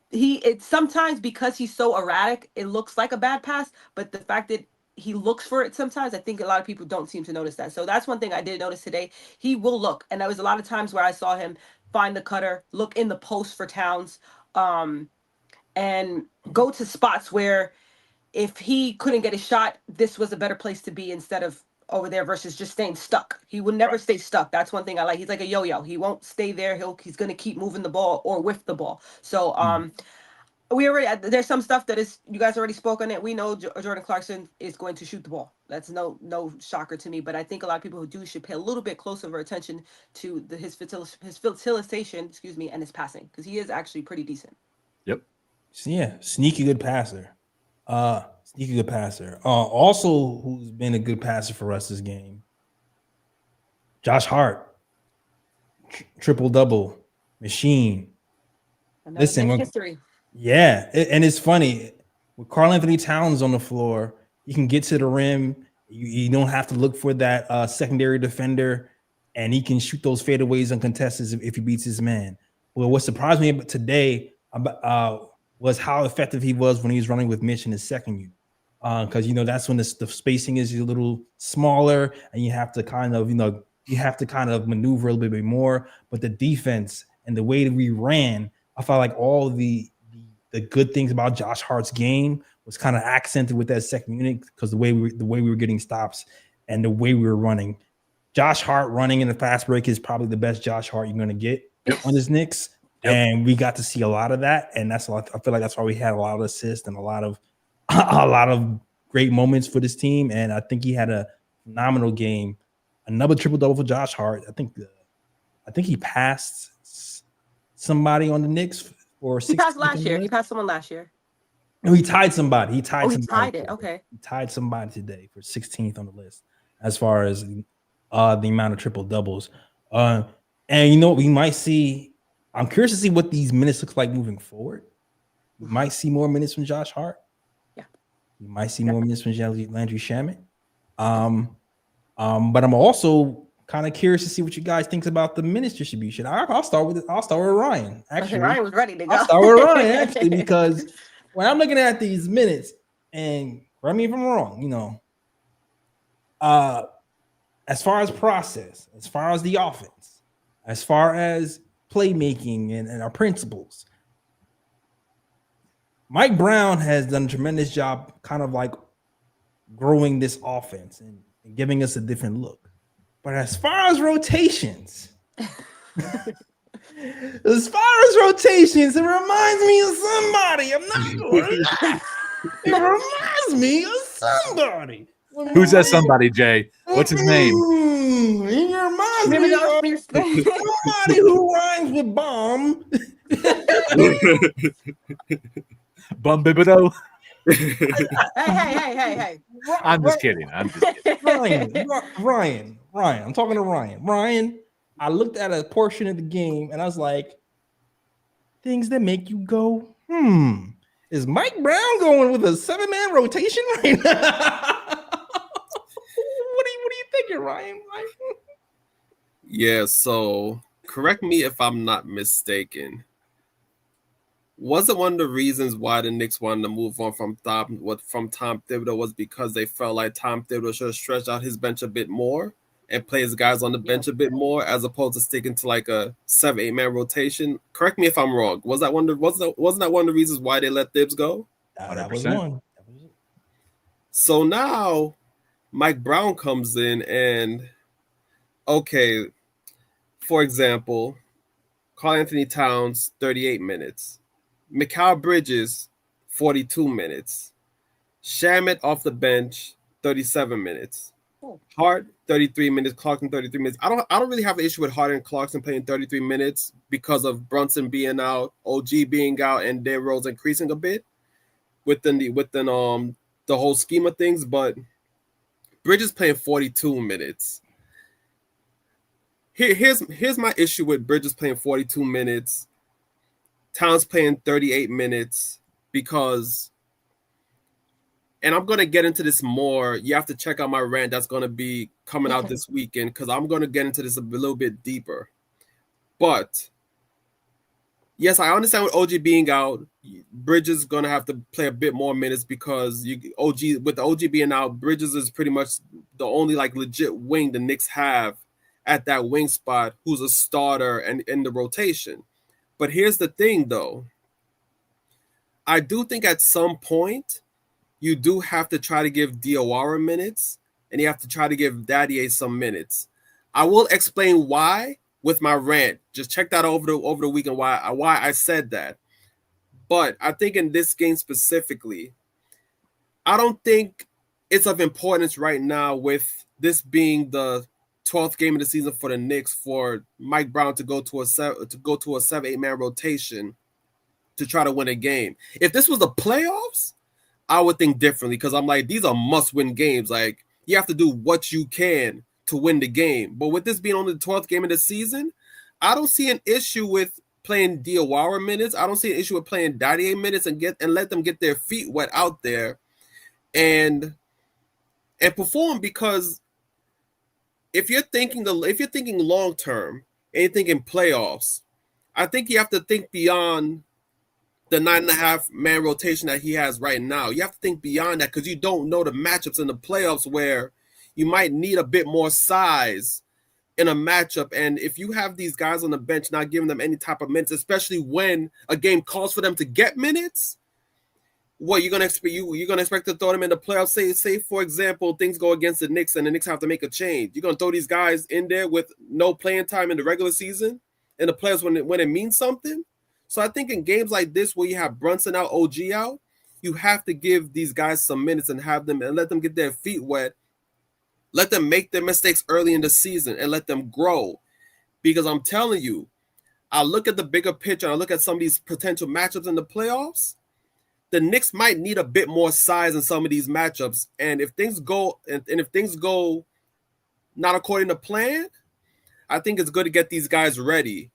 it's sometimes, because he's so erratic, it looks like a bad pass, but the fact that he looks for it sometimes, I think a lot of people don't seem to notice that. So that's one thing I did notice today. He will look. And there was a lot of times where I saw him find the cutter, look in the post for Towns, and go to spots where if he couldn't get a shot, this was a better place to be instead of over there, versus just staying stuck. He would never stay stuck. That's one thing I like. He's like a yo-yo. He won't stay there. He's going to keep moving the ball or whiff the ball. So there's some stuff that is, you guys already spoke on it. We know Jordan Clarkson is going to shoot the ball. That's no shocker to me. But I think a lot of people who do should pay a little bit closer attention to his facilitation, and his passing, because he is actually pretty decent. Yep. Yeah, sneaky good passer. Also, who's been a good passer for us this game, Josh Hart, triple-double machine. Listen, history. Yeah, and it's funny. With Karl-Anthony Towns on the floor, you can get to the rim. You don't have to look for that secondary defender, and he can shoot those fadeaways uncontested if he beats his man. Well, what surprised me today was how effective he was when he was running with Mitch in his second unit. Because that's when the spacing is a little smaller, and you have to kind of maneuver a little bit more. But the defense and the way that we ran, I felt like all the good things about Josh Hart's game was kind of accented with that second unit, because the way we were getting stops and the way we were running. Josh Hart running in the fast break is probably the best Josh Hart you're going to get on this Knicks. Yep. And we got to see a lot of that. And I feel like that's why we had a lot of assists and a lot of great moments for this team. And I think he had a phenomenal game. Another triple-double for Josh Hart. I think he passed somebody on the Knicks for 16th. He passed last year. He passed someone last year. No, he tied somebody. He tied it. Okay. He tied somebody today for 16th on the list as far as the amount of triple doubles. And we might see. I'm curious to see what these minutes look like moving forward. We might see more minutes from Josh Hart. Yeah. We might see more minutes from Landry Shamet. But I'm also kind of curious to see what you guys think about the minutes distribution. I'll start with Ryan. Actually, Ryan was ready to go. I'll start with Ryan actually, because when I'm looking at these minutes, and correct me if I'm wrong, as far as process, as far as the offense, as far as playmaking and our principles, Mike Brown has done a tremendous job kind of like growing this offense and giving us a different look. But as far as rotations, it reminds me of somebody. I'm not going to lie. It reminds me of somebody. Who's that somebody, Jay? What's his name? He reminds me of somebody who rhymes with bomb. Bum Bibido. Hey. I'm just kidding. Ryan. I'm talking to Ryan. Ryan, I looked at a portion of the game and I was like, things that make you go, is Mike Brown going with a 7-man rotation right now? What are you thinking, Ryan? Yeah, so correct me if I'm not mistaken. Was it one of the reasons why the Knicks wanted to move on from Tom Thibodeau was because they felt like Tom Thibodeau should have stretched out his bench a bit more and play his guys on the bench a bit more, as opposed to sticking to like a 7-8-man rotation? Correct me if I'm wrong. Wasn't that one of the reasons why they let Thibs go? That was one. So now Mike Brown comes in and, okay, for example, Karl-Anthony Towns, 38 minutes. Mikal Bridges, 42 minutes. Shamet off the bench, 37 minutes. Hart, 33 minutes. Clarkson, 33 minutes. I don't really have an issue with Hart and Clarkson playing 33 minutes because of Brunson being out, OG being out, and their roles increasing a bit within the whole scheme of things. But Bridges playing 42 minutes. Here's my issue with Bridges playing 42 minutes. Towns playing 38 minutes because, and I'm going to get into this more. You have to check out my rant that's going to be coming out this weekend, because I'm going to get into this a little bit deeper. But yes, I understand with OG being out, Bridges is going to have to play a bit more minutes because with the OG being out, Bridges is pretty much the only like legit wing the Knicks have at that wing spot who's a starter and in the rotation. But here's the thing, though. I do think at some point you do have to try to give Diawara minutes, and you have to try to give Dadier some minutes. I will explain why with my rant. Just check that over the weekend why I said that. But I think in this game specifically, I don't think it's of importance right now, with this being the 12th game of the season for the Knicks, for Mike Brown to go to a 7-8-man rotation to try to win a game. If this was the playoffs, I would think differently, because I'm like, these are must-win games. Like, you have to do what you can to win the game. But with this being only the 12th game of the season, I don't see an issue with playing Diawara minutes. I don't see an issue with playing Dadier minutes and let them get their feet wet out there and perform, because if you're thinking long term and you're thinking playoffs, I think you have to think beyond the 9.5-man rotation that he has right now. You have to think beyond that because you don't know the matchups in the playoffs where you might need a bit more size in a matchup. And if you have these guys on the bench not giving them any type of minutes, especially when a game calls for them to get minutes, what you're gonna expect? You're gonna expect to throw them in the playoffs? Say for example, things go against the Knicks and the Knicks have to make a change. You're gonna throw these guys in there with no playing time in the regular season in the playoffs when it means something. So I think in games like this where you have Brunson out, OG out, you have to give these guys some minutes and have them and let them get their feet wet. Let them make their mistakes early in the season and let them grow. Because I'm telling you, I look at the bigger picture, I look at some of these potential matchups in the playoffs. The Knicks might need a bit more size in some of these matchups. And if things go if things go not according to plan, I think it's good to get these guys ready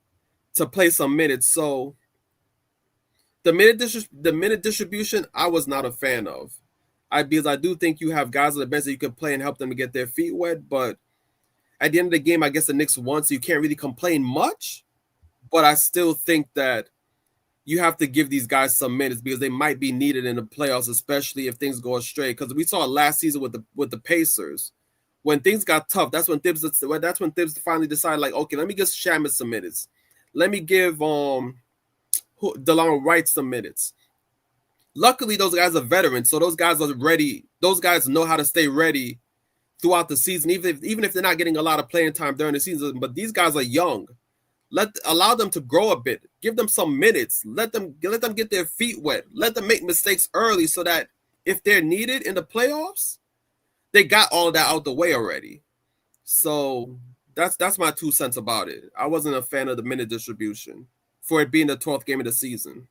to play some minutes. So the minute distribution, I was not a fan of. Because I do think you have guys on the bench that you can play and help them to get their feet wet. But at the end of the game, I guess the Knicks won, so you can't really complain much. But I still think that you have to give these guys some minutes because they might be needed in the playoffs, especially if things go astray. Because we saw last season with the Pacers, when things got tough, that's when Thibs finally decided, like, okay, let me give Shamet some minutes. Let me give DeLon Wright some minutes. Luckily, those guys are veterans, so those guys are ready. Those guys know how to stay ready throughout the season, even if they're not getting a lot of playing time during the season. But these guys are young. Allow them to grow a bit. Give them some minutes. Let them get their feet wet. Let them make mistakes early so that if they're needed in the playoffs, they got all of that out the way already. So that's my 2 cents about it. I wasn't a fan of the minute distribution for it being the 12th game of the season.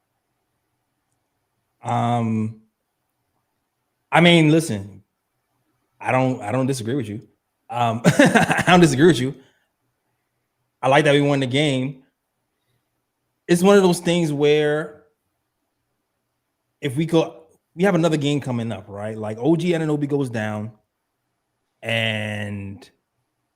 I mean, listen, I don't disagree with you. I don't disagree with you. I like that we won the game. It's one of those things where if we have another game coming up, right? Like OG Anunoby goes down, and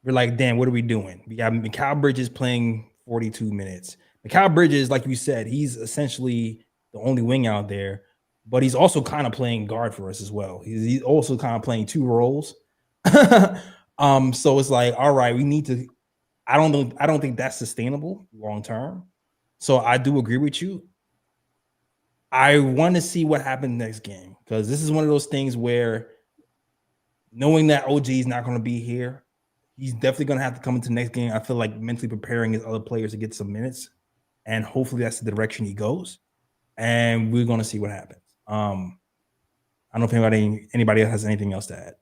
we're like, damn, what are we doing? We got Mikal Bridges playing 42 minutes. Mikal Bridges, like you said, he's essentially the only wing out there, but he's also kind of playing guard for us as well. He's also kind of playing 2 roles. So it's like, all right, we need to. I don't think that's sustainable long term. So I do agree with you. I want to see what happens next game because this is one of those things where knowing that OG is not going to be here, he's definitely going to have to come into the next game. I feel like mentally preparing his other players to get some minutes, and hopefully that's the direction he goes. And we're going to see what happens. I don't know if anybody else has anything else to add.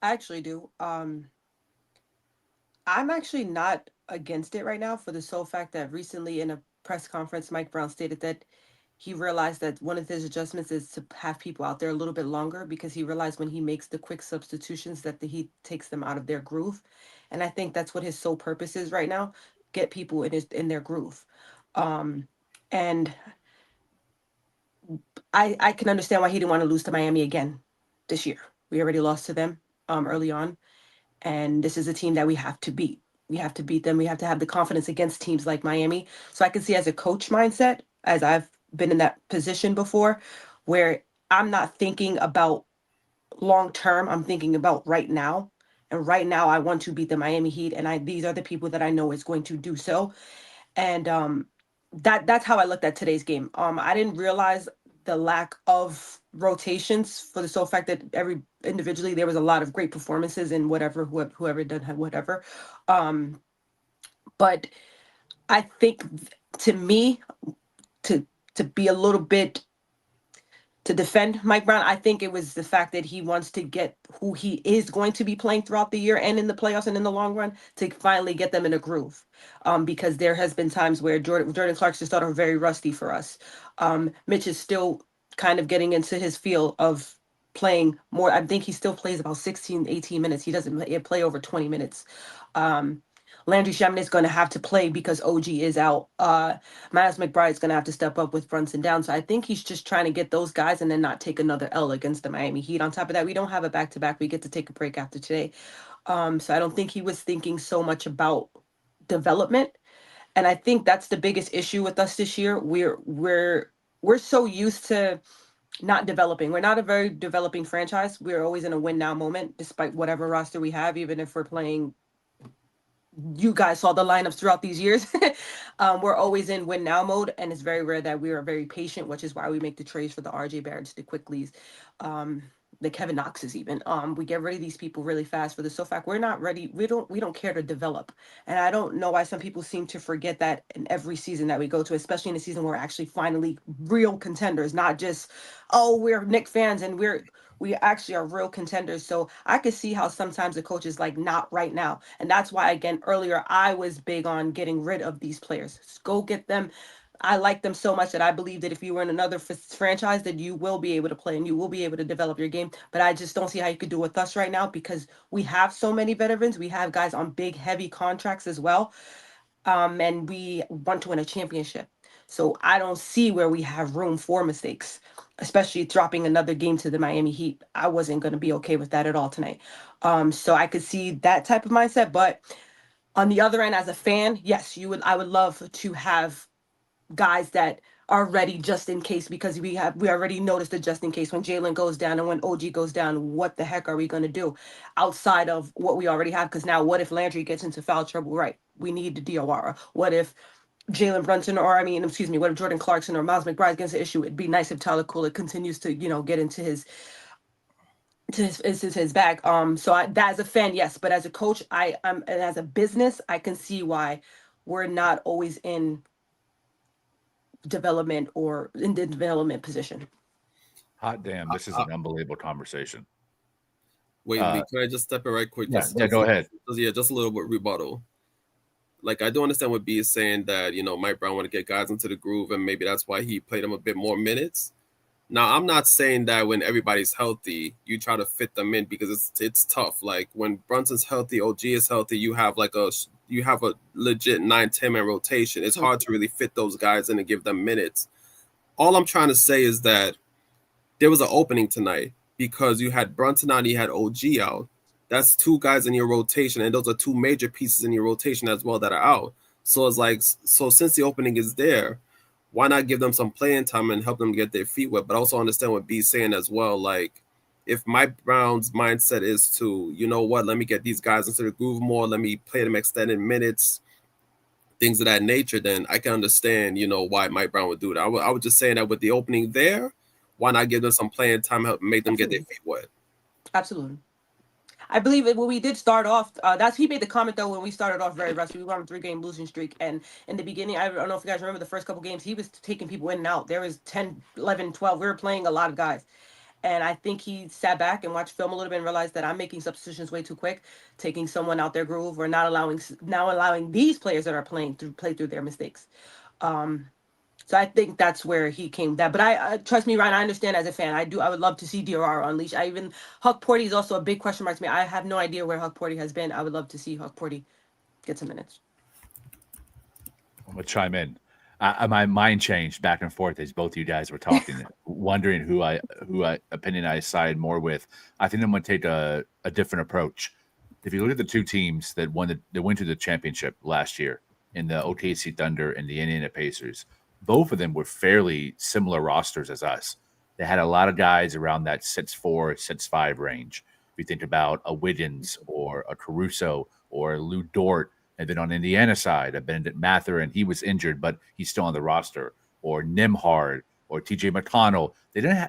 I actually do. I'm actually not against it right now for the sole fact that recently in a press conference, Mike Brown stated that he realized that one of his adjustments is to have people out there a little bit longer because he realized when he makes the quick substitutions that he takes them out of their groove. And I think that's what his sole purpose is right now, get people in their groove. And I can understand why he didn't want to lose to Miami again this year. We already lost to them early on. And this is a team that we have to beat. We have to beat them. We have to have the confidence against teams like Miami. So I can see as a coach mindset, as I've been in that position before, where I'm not thinking about long term. I'm thinking about right now. And right now, I want to beat the Miami Heat. And these are the people that I know is going to do so. And that's how I looked at today's game. I didn't realize the lack of rotations for the sole fact that individually there was a lot of great performances in whoever done whatever. But I think to me, to be a little bit to defend Mike Brown, I think it was the fact that he wants to get who he is going to be playing throughout the year and in the playoffs and in the long run to finally get them in a groove. Because there has been times where Jordan Clarkson started very rusty for us. Mitch is still kind of getting into his feel of playing more. I think he still plays about 16, 18 minutes. He doesn't play over 20 minutes. Landry Shamet is going to have to play because OG is out. Miles McBride is going to have to step up with Brunson down. So I think he's just trying to get those guys and then not take another L against the Miami Heat. On top of that, we don't have a back-to-back. We get to take a break after today. So I don't think he was thinking so much about development. And I think that's the biggest issue with us this year. we're so used to not developing. We're not a very developing franchise. We're always in a win now moment, despite whatever roster we have, even if we're playing. You guys saw the lineups throughout these years. We're always in win now mode, and it's very rare that we are very patient, which is why we make the trades for the RJ Barretts, the Quickleys, the Kevin Knoxes even. We get rid of these people really fast for the so fact we're not ready. We don't care to develop. And I don't know why some people seem to forget that in every season that we go to, especially in a season where we're actually finally real contenders, not just, oh, we're Knick fans and we actually are real contenders. So I could see how sometimes the coach is like, not right now. And that's why, again, earlier, I was big on getting rid of these players. Just go get them. I like them so much that I believe that if you were in another franchise, that you will be able to play and you will be able to develop your game. But I just don't see how you could do with us right now because we have so many veterans. We have guys on big, heavy contracts as well. And we want to win a championship. So I don't see where we have room for mistakes, especially dropping another game to the Miami Heat. I wasn't going to be okay with that at all tonight. So I could see that type of mindset. But on the other end, as a fan, yes, I would love to have guys that are ready just in case, because we already noticed the just in case when Jalen goes down and when OG goes down, what the heck are we going to do outside of what we already have? Because now what if Landry gets into foul trouble? Right. We need the Diawara. What if Jalen Brunson, what if Jordan Clarkson or Miles McBride gets an issue? It'd be nice if Tyler Cooler continues to, get into his bag. So that as a fan, yes, but as a coach, and as a business, I can see why we're not always in development or in the development position. Hot damn, this is an unbelievable conversation. Wait, Lee, can I just step in right quick? Yeah, go ahead. Just a little bit rebuttal. Like, I do understand what B is saying that, Mike Brown want to get guys into the groove, and maybe that's why he played them a bit more minutes. Now, I'm not saying that when everybody's healthy, you try to fit them in because it's tough. Like, when Brunson's healthy, OG is healthy, you have a legit 9-10 man rotation. It's hard to really fit those guys in and give them minutes. All I'm trying to say is that there was an opening tonight because you had Brunson out, you had OG out. That's two guys in your rotation, and those are two major pieces in your rotation as well that are out. So it's like, since the opening is there, why not give them some playing time and help them get their feet wet? But also understand what B's saying as well. Like, if Mike Brown's mindset is to, let me get these guys into the groove more, let me play them extended minutes, things of that nature, then I can understand, why Mike Brown would do that. I was just saying that with the opening there, why not give them some playing time, help make them get their feet wet? Absolutely. I believe when we did start off, he made the comment though when we started off very rusty. We were on a 3-game losing streak, and in the beginning, I don't know if you guys remember the first couple games, he was taking people in and out. There was 10, 11, 12. We were playing a lot of guys, and I think he sat back and watched film a little bit and realized that I'm making substitutions way too quick, taking someone out their groove, or not allowing these players that are playing to play through their mistakes. So I think that's where he came that. But I trust me, Ryan, I understand as a fan. I would love to see DRR unleash. Huck Porty is also a big question mark to me. I have no idea where Huck Porty has been. I would love to see Huck Porty get some minutes. I'm gonna chime in. My mind changed back and forth as both you guys were talking, wondering who opinion I side more with. I think I'm gonna take a different approach. If you look at the two teams that went to the championship last year in the OKC Thunder and the Indiana Pacers, both of them were fairly similar rosters as us. They had a lot of guys around that 6'4", 6'5" range. If you think about a Wiggins or a Caruso or Lou Dort, and then on Indiana side, a Benedict Mathurin, he was injured, but he's still on the roster, or Nimhard or TJ McConnell.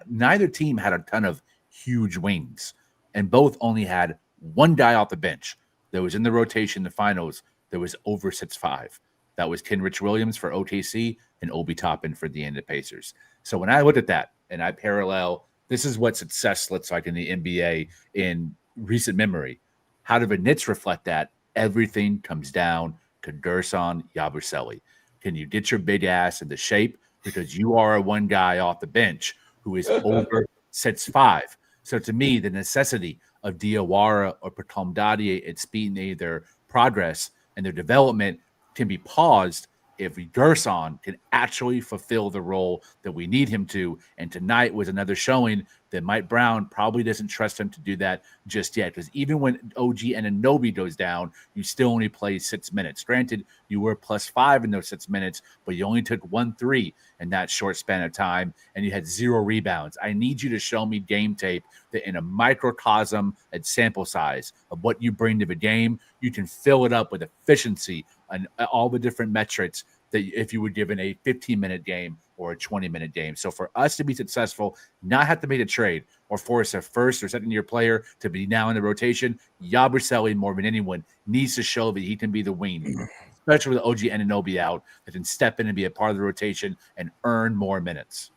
Neither team had a ton of huge wings, and both only had one guy off the bench that was in the rotation in the finals that was over 6'5". That was Kenrich Williams for OKC and Obi Toppin for the Indiana Pacers. So when I look at that and I parallel, this is what success looks like in the NBA in recent memory. How do the Knicks reflect that? Everything comes down to Gerson Yabusele. Can you get your big ass into shape? Because you are a one guy off the bench who is over 6'5". So to me, the necessity of Diawara or Patom Dadie and speeding their progress and their development can be paused if Gerson can actually fulfill the role that we need him to, and tonight was another showing that Mike Brown probably doesn't trust him to do that just yet. Because even when OG and Anunoby goes down, you still only play 6 minutes. Granted, you were +5 in those 6 minutes, but you only took 1-3 in that short span of time, and you had 0 rebounds. I need you to show me game tape that in a microcosm and sample size of what you bring to the game, you can fill it up with efficiency and all the different metrics that if you were given a 15-minute game or a 20-minute game. So for us to be successful, not have to make a trade or force a first or second-year player to be now in the rotation, Yabusele more than anyone needs to show that he can be the wing, especially with OG Anunoby out, that can step in and be a part of the rotation and earn more minutes.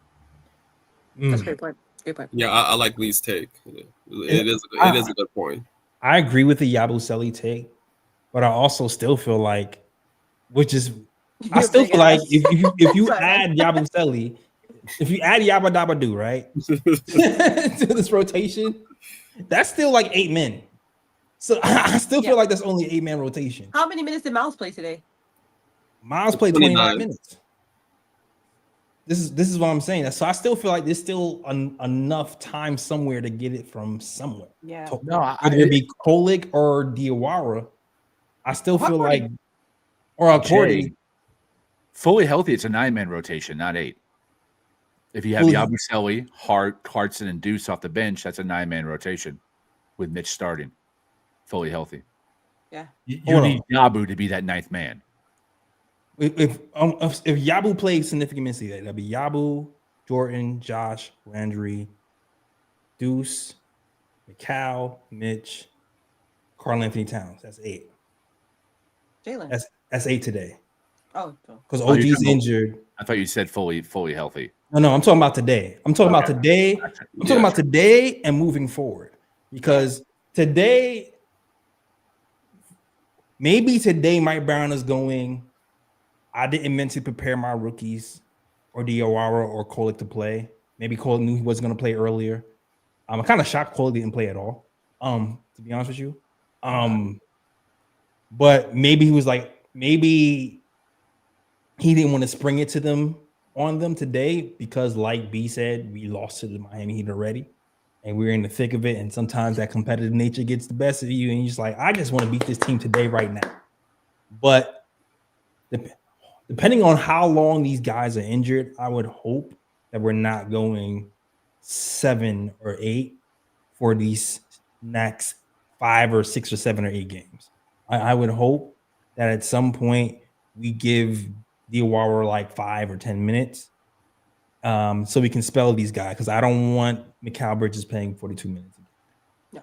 That's a great point. Great point. Yeah, I like Lee's take. It is a good point. I agree with the Yabusele take, but I also still feel like, I still feel like if you add Yabusele, if you add Yabba Dabba Doo, right, to this rotation, that's still like 8 men. So I still feel like that's only 8-man rotation. How many minutes did Miles play today? Miles played 29 minutes. This is what I'm saying. So I still feel like there's still enough time somewhere to get it from somewhere. Yeah. Whether it be Kolick or Diawara, I still feel like, or according. Fully healthy, it's a 9-man rotation, not 8. If you have Yabusele, Hart, Clarkson, and Deuce off the bench, that's a 9-man rotation with Mitch starting. Fully healthy. Yeah. You need Yabu to be that 9th man. If Yabu plays significant minutes, that'd be Yabu, Jordan, Josh, Landry, Deuce, Mikal, Mitch, Karl-Anthony Towns. That's 8. Jalen. That's 8 today. Oh, because OG's injured. I thought you said fully healthy. No, I'm talking about today. I'm talking about today. I'm talking about today and moving forward. Because today, maybe today Mike Brown is going, I didn't mentally prepare my rookies or Diawara or Kolick to play. Maybe Kolick knew he wasn't going to play earlier. I'm kind of shocked Kolick didn't play at all, to be honest with you. But maybe he was like, maybe he didn't want to spring it to them on them today because, like B said, we lost to the Miami Heat already, and we're in the thick of it. And sometimes that competitive nature gets the best of you, and you're just like, I just want to beat this team today, right now. But depending on how long these guys are injured, I would hope that we're not going 7 or 8 for these next 5 or 6 or 7 or 8 games. I would hope that at some point we give Diawara like 5 or 10 minutes so we can spell these guys, because I don't want Mikal Bridges playing 42 minutes. No.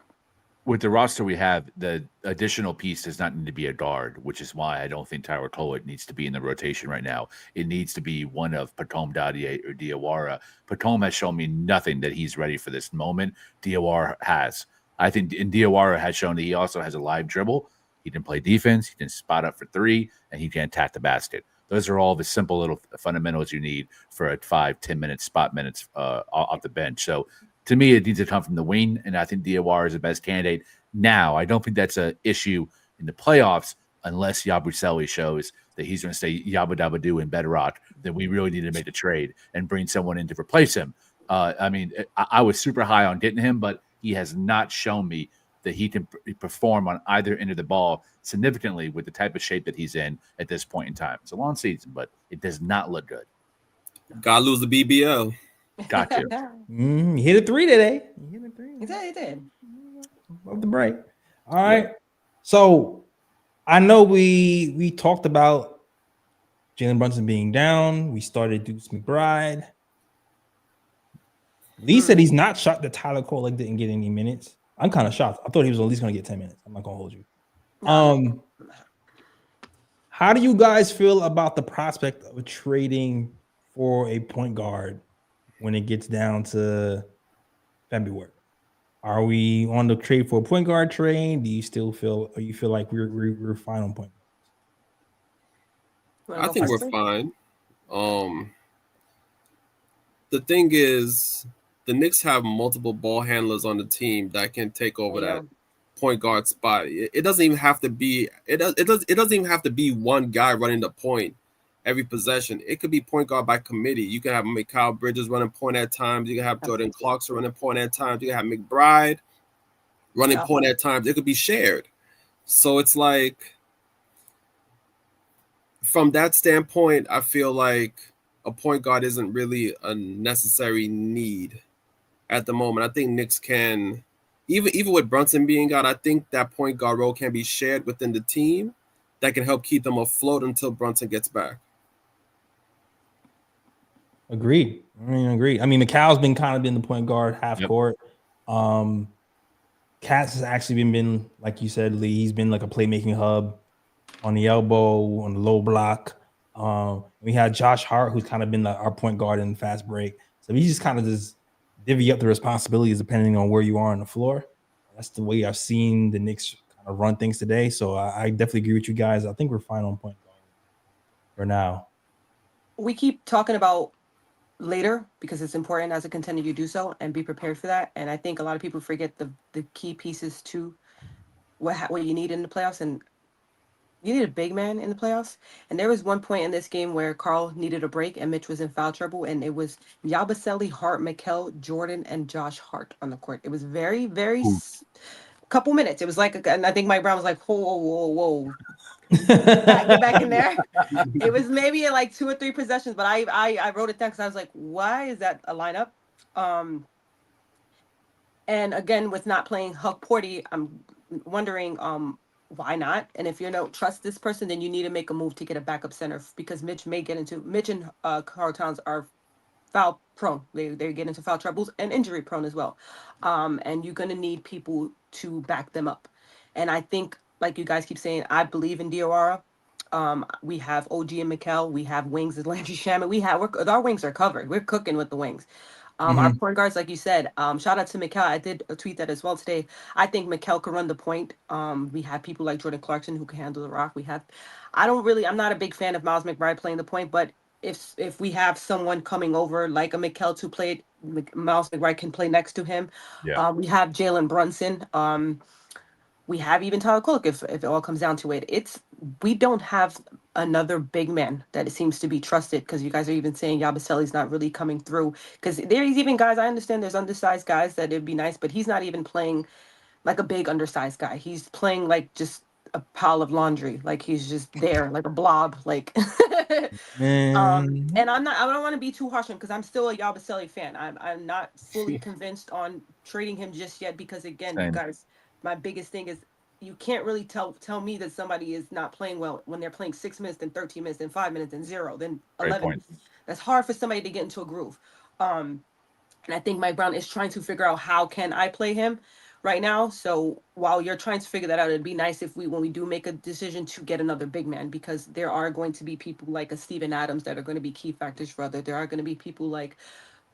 With the roster we have, the additional piece does not need to be a guard, which is why I don't think Tyler Kolick needs to be in the rotation right now. It needs to be one of Patome Dadier or Diawara. Patome has shown me nothing that he's ready for this moment. Diawara has. I think Diawara has shown that he also has a live dribble. He can play defense, he can spot up for 3, and he can attack the basket. Those are all the simple little fundamentals you need for a 5-10 minute spot minutes off the bench. So to me, it needs to come from the wing, and I think Diawara is the best candidate. Now, I don't think that's an issue in the playoffs unless Yabusele shows that he's going to stay Yabba Dabba Doo in Bedrock, then we really need to make a trade and bring someone in to replace him. I was super high on getting him, but he has not shown me that he can perform on either end of the ball significantly with the type of shape that he's in at this point in time. It's a long season, but it does not look good. Gotta lose the BBL. Got to. He hit a 3 today. He did. Love the break. All right. So I know we talked about Jalen Brunson being down. We started Deuce McBride. Lee said he's not shocked that Tyler Kolick didn't get any minutes. I'm kind of shocked. I thought he was at least going to get 10 minutes. I'm not going to hold you. How do you guys feel about the prospect of trading for a point guard when it gets down to February? Are we on the trade for a point guard train? Do you still feel, or you feel like we're fine on point guards? I think we're fine. The thing is, the Knicks have multiple ball handlers on the team that can take over that point guard spot. It doesn't even have to be. It doesn't even have to be one guy running the point. every possession. It could be point guard by committee. You can have Mikal Bridges running point at times. You can have Jordan Clarkson running point at times. You can have McBride running point at times. It could be shared. So it's like, from that standpoint, I feel like a point guard isn't really a necessary need at the moment. I think Knicks can, even with Brunson being out, I think that point guard role can be shared within the team that can help keep them afloat until Brunson gets back. Agreed. Agreed. I mean, Mikal's been the point guard, half court. Katz has actually been, like you said, Lee, he's been like a playmaking hub on the elbow, on the low block. We had Josh Hart, who's kind of been our point guard in the fast break. So he just kind of just divvy up the responsibilities depending on where you are on the floor. That's the way I've seen the Knicks kind of run things today. So I definitely agree with you guys. I think we're fine on point guard for now. We keep talking about later because it's important as a contender you do so and be prepared for that. And I think a lot of people forget the key pieces to what you need in the playoffs, and you need a big man in the playoffs. And there was one point in this game where Karl needed a break and Mitch was in foul trouble, and it was Yabusele, Hart, Mikal, Jordan, and Josh Hart on the court. It was very, very couple minutes. It was like, and I think Mike Brown was like, whoa. Get back in there. It was maybe like 2 or 3 possessions, but I wrote it down because I was like, why is that a lineup? And again, with not playing Huck Porty, I'm wondering why not? And if you don't trust this person, then you need to make a move to get a backup center, because Mitch and Karl Towns are foul prone. They get into foul troubles and injury prone as well. And you're going to need people to back them up. And I think, like you guys keep saying, I believe in Diawara. We have OG and Mikal. We have wings as Landry Shamet. Our wings are covered. We're cooking with the wings. Our point guards, like you said, shout out to Mikal. I did tweet that as well today. I think Mikal can run the point. We have people like Jordan Clarkson who can handle the rock. I'm not a big fan of Miles McBride playing the point, but if we have someone coming over like a Mikal to play, Miles McBride can play next to him. Yeah. We have Jalen Brunson. We have even Tyler Kolek if it all comes down to it. We don't have another big man that it seems to be trusted, because you guys are even saying Yabusele's not really coming through, because there's even guys, I understand there's undersized guys that it'd be nice, but he's not even playing like a big undersized guy. He's playing like just a pile of laundry. Like he's just there like a blob. Like and I don't want to be too harsh on, because I'm still a Yabusele fan. I'm not fully convinced on trading him just yet, because again, you guys, my biggest thing is you can't really tell me that somebody is not playing well when they're playing 6 minutes, then 13 minutes, then 5 minutes, then 0, then 11. That's hard for somebody to get into a groove. And I think Mike Brown is trying to figure out, how can I play him right now? So while you're trying to figure that out, it'd be nice if when we do make a decision, to get another big man, because there are going to be people like a Steven Adams that are going to be key factors for other. There are going to be people like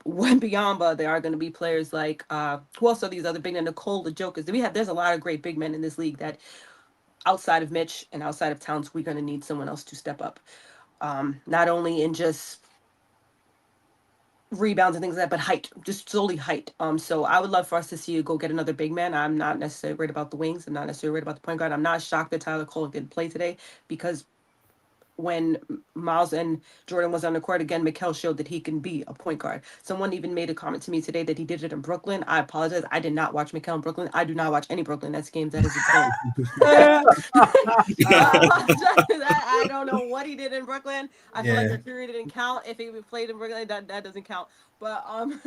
Wembanyama. There are going to be players like who else are these other big men? Nicole, the Jokers. There's a lot of great big men in this league that, outside of Mitch and outside of Towns, we're going to need someone else to step up. Not only in just rebounds and things like that, but height, just solely height. So I would love for us to see you go get another big man. I'm not necessarily worried about the wings. I'm not necessarily worried about the point guard. I'm not shocked that Tyler Kolek didn't play today, because when Miles and Jordan was on the court again, Mikal showed that he can be a point guard. Someone even made a comment to me today that he did it in Brooklyn. I apologize. I did not watch Mikal in Brooklyn. I do not watch any Brooklyn Nets games. That is I don't know what he did in Brooklyn. I feel like the period didn't count. If he played in Brooklyn, that doesn't count. But I'm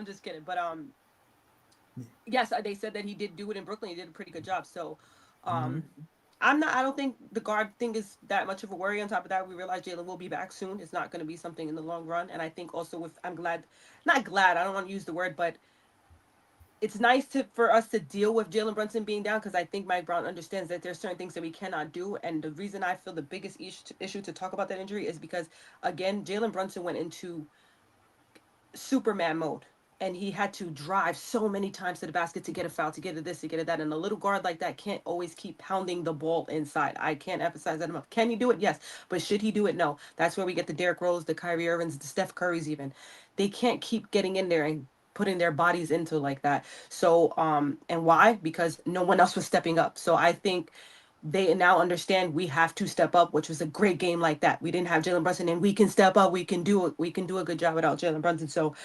just kidding. But yes, they said that he did do it in Brooklyn. He did a pretty good job. So I don't think the guard thing is that much of a worry. On top of that, we realize Jalen will be back soon. It's not going to be something in the long run. And I think also I don't want to use the word, but it's nice for us to deal with Jalen Brunson being down, because I think Mike Brown understands that there's certain things that we cannot do. And the reason I feel the biggest issue to talk about that injury is because, again, Jalen Brunson went into Superman mode. And he had to drive so many times to the basket to get a foul, to get this, to get that. And a little guard like that can't always keep pounding the ball inside. I can't emphasize that enough. Can he do it? Yes. But should he do it? No. That's where we get the Derrick Rose, the Kyrie Irvings, the Steph Currys even. They can't keep getting in there and putting their bodies into like that. So, and why? Because no one else was stepping up. So I think they now understand we have to step up, which was a great game like that. We didn't have Jalen Brunson, and we can step up. We can do it. We can do a good job without Jalen Brunson. So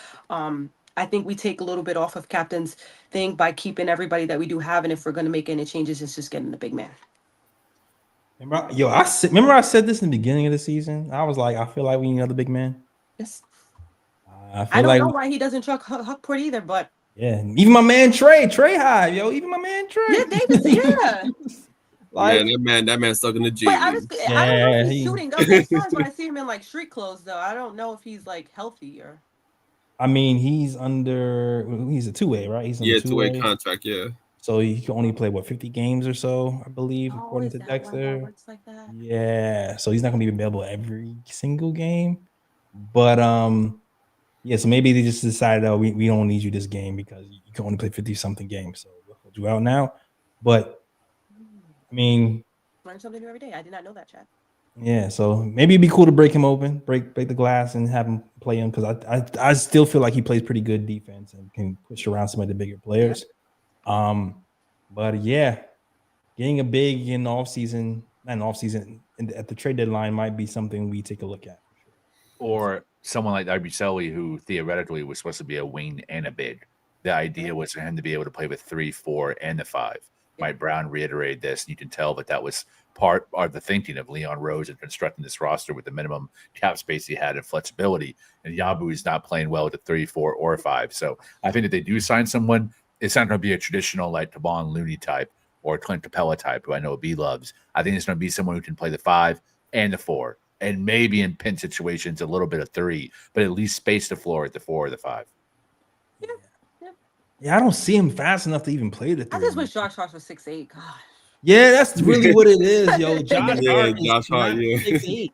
I think we take a little bit off of captain's thing by keeping everybody that we do have. And if we're going to make any changes, it's just getting the big man. Remember I said this in the beginning of the season. I was like, I feel like we need another big man. Yes. I don't know why he doesn't truck Huckport either, but yeah, even my man Trey High, even my man Trey. Yeah, Davis, yeah. Like, that man stuck in the gym. I don't know if he's shooting up those times when I see him in like street clothes though. I don't know if he's like healthy or. I mean, he's a two-way, right? He's on two-way contract, yeah. So he can only play 50 games or so, I believe, according to Dexter. Works like that? Yeah, so he's not going to be available every single game, but yeah. So maybe they just decided, oh, we don't need you this game because you can only play 50-something games, so we'll hold you out now. But I mean, learn something new every day. I did not know that, Chad. Yeah, so maybe it'd be cool to break him open, break the glass, and have him play him because I still feel like he plays pretty good defense and can push around some of the bigger players. But yeah, getting a big in the offseason at the trade deadline might be something we take a look at. Or someone like Arbuselli, who theoretically was supposed to be a wing and a big. The idea was for him to be able to play with 3, 4, and the 5. Mike Brown reiterated this. You can tell that was part of the thinking of Leon Rose in constructing this roster with the minimum cap space he had and flexibility. And Yabu is not playing well at the 3, 4, or 5. So I think if they do sign someone, it's not going to be a traditional like Tavon Looney type or Clint Capella type, who I know B loves. I think it's going to be someone who can play the 5 and the 4, and maybe in pinch situations a little bit of 3, but at least space the floor at the 4 or the 5. Yeah, I don't see him fast enough to even play the 3. I just wish Josh Hart was 6'8". God. Yeah, that's really what it is, yo. Josh Hart, yeah. 6'8".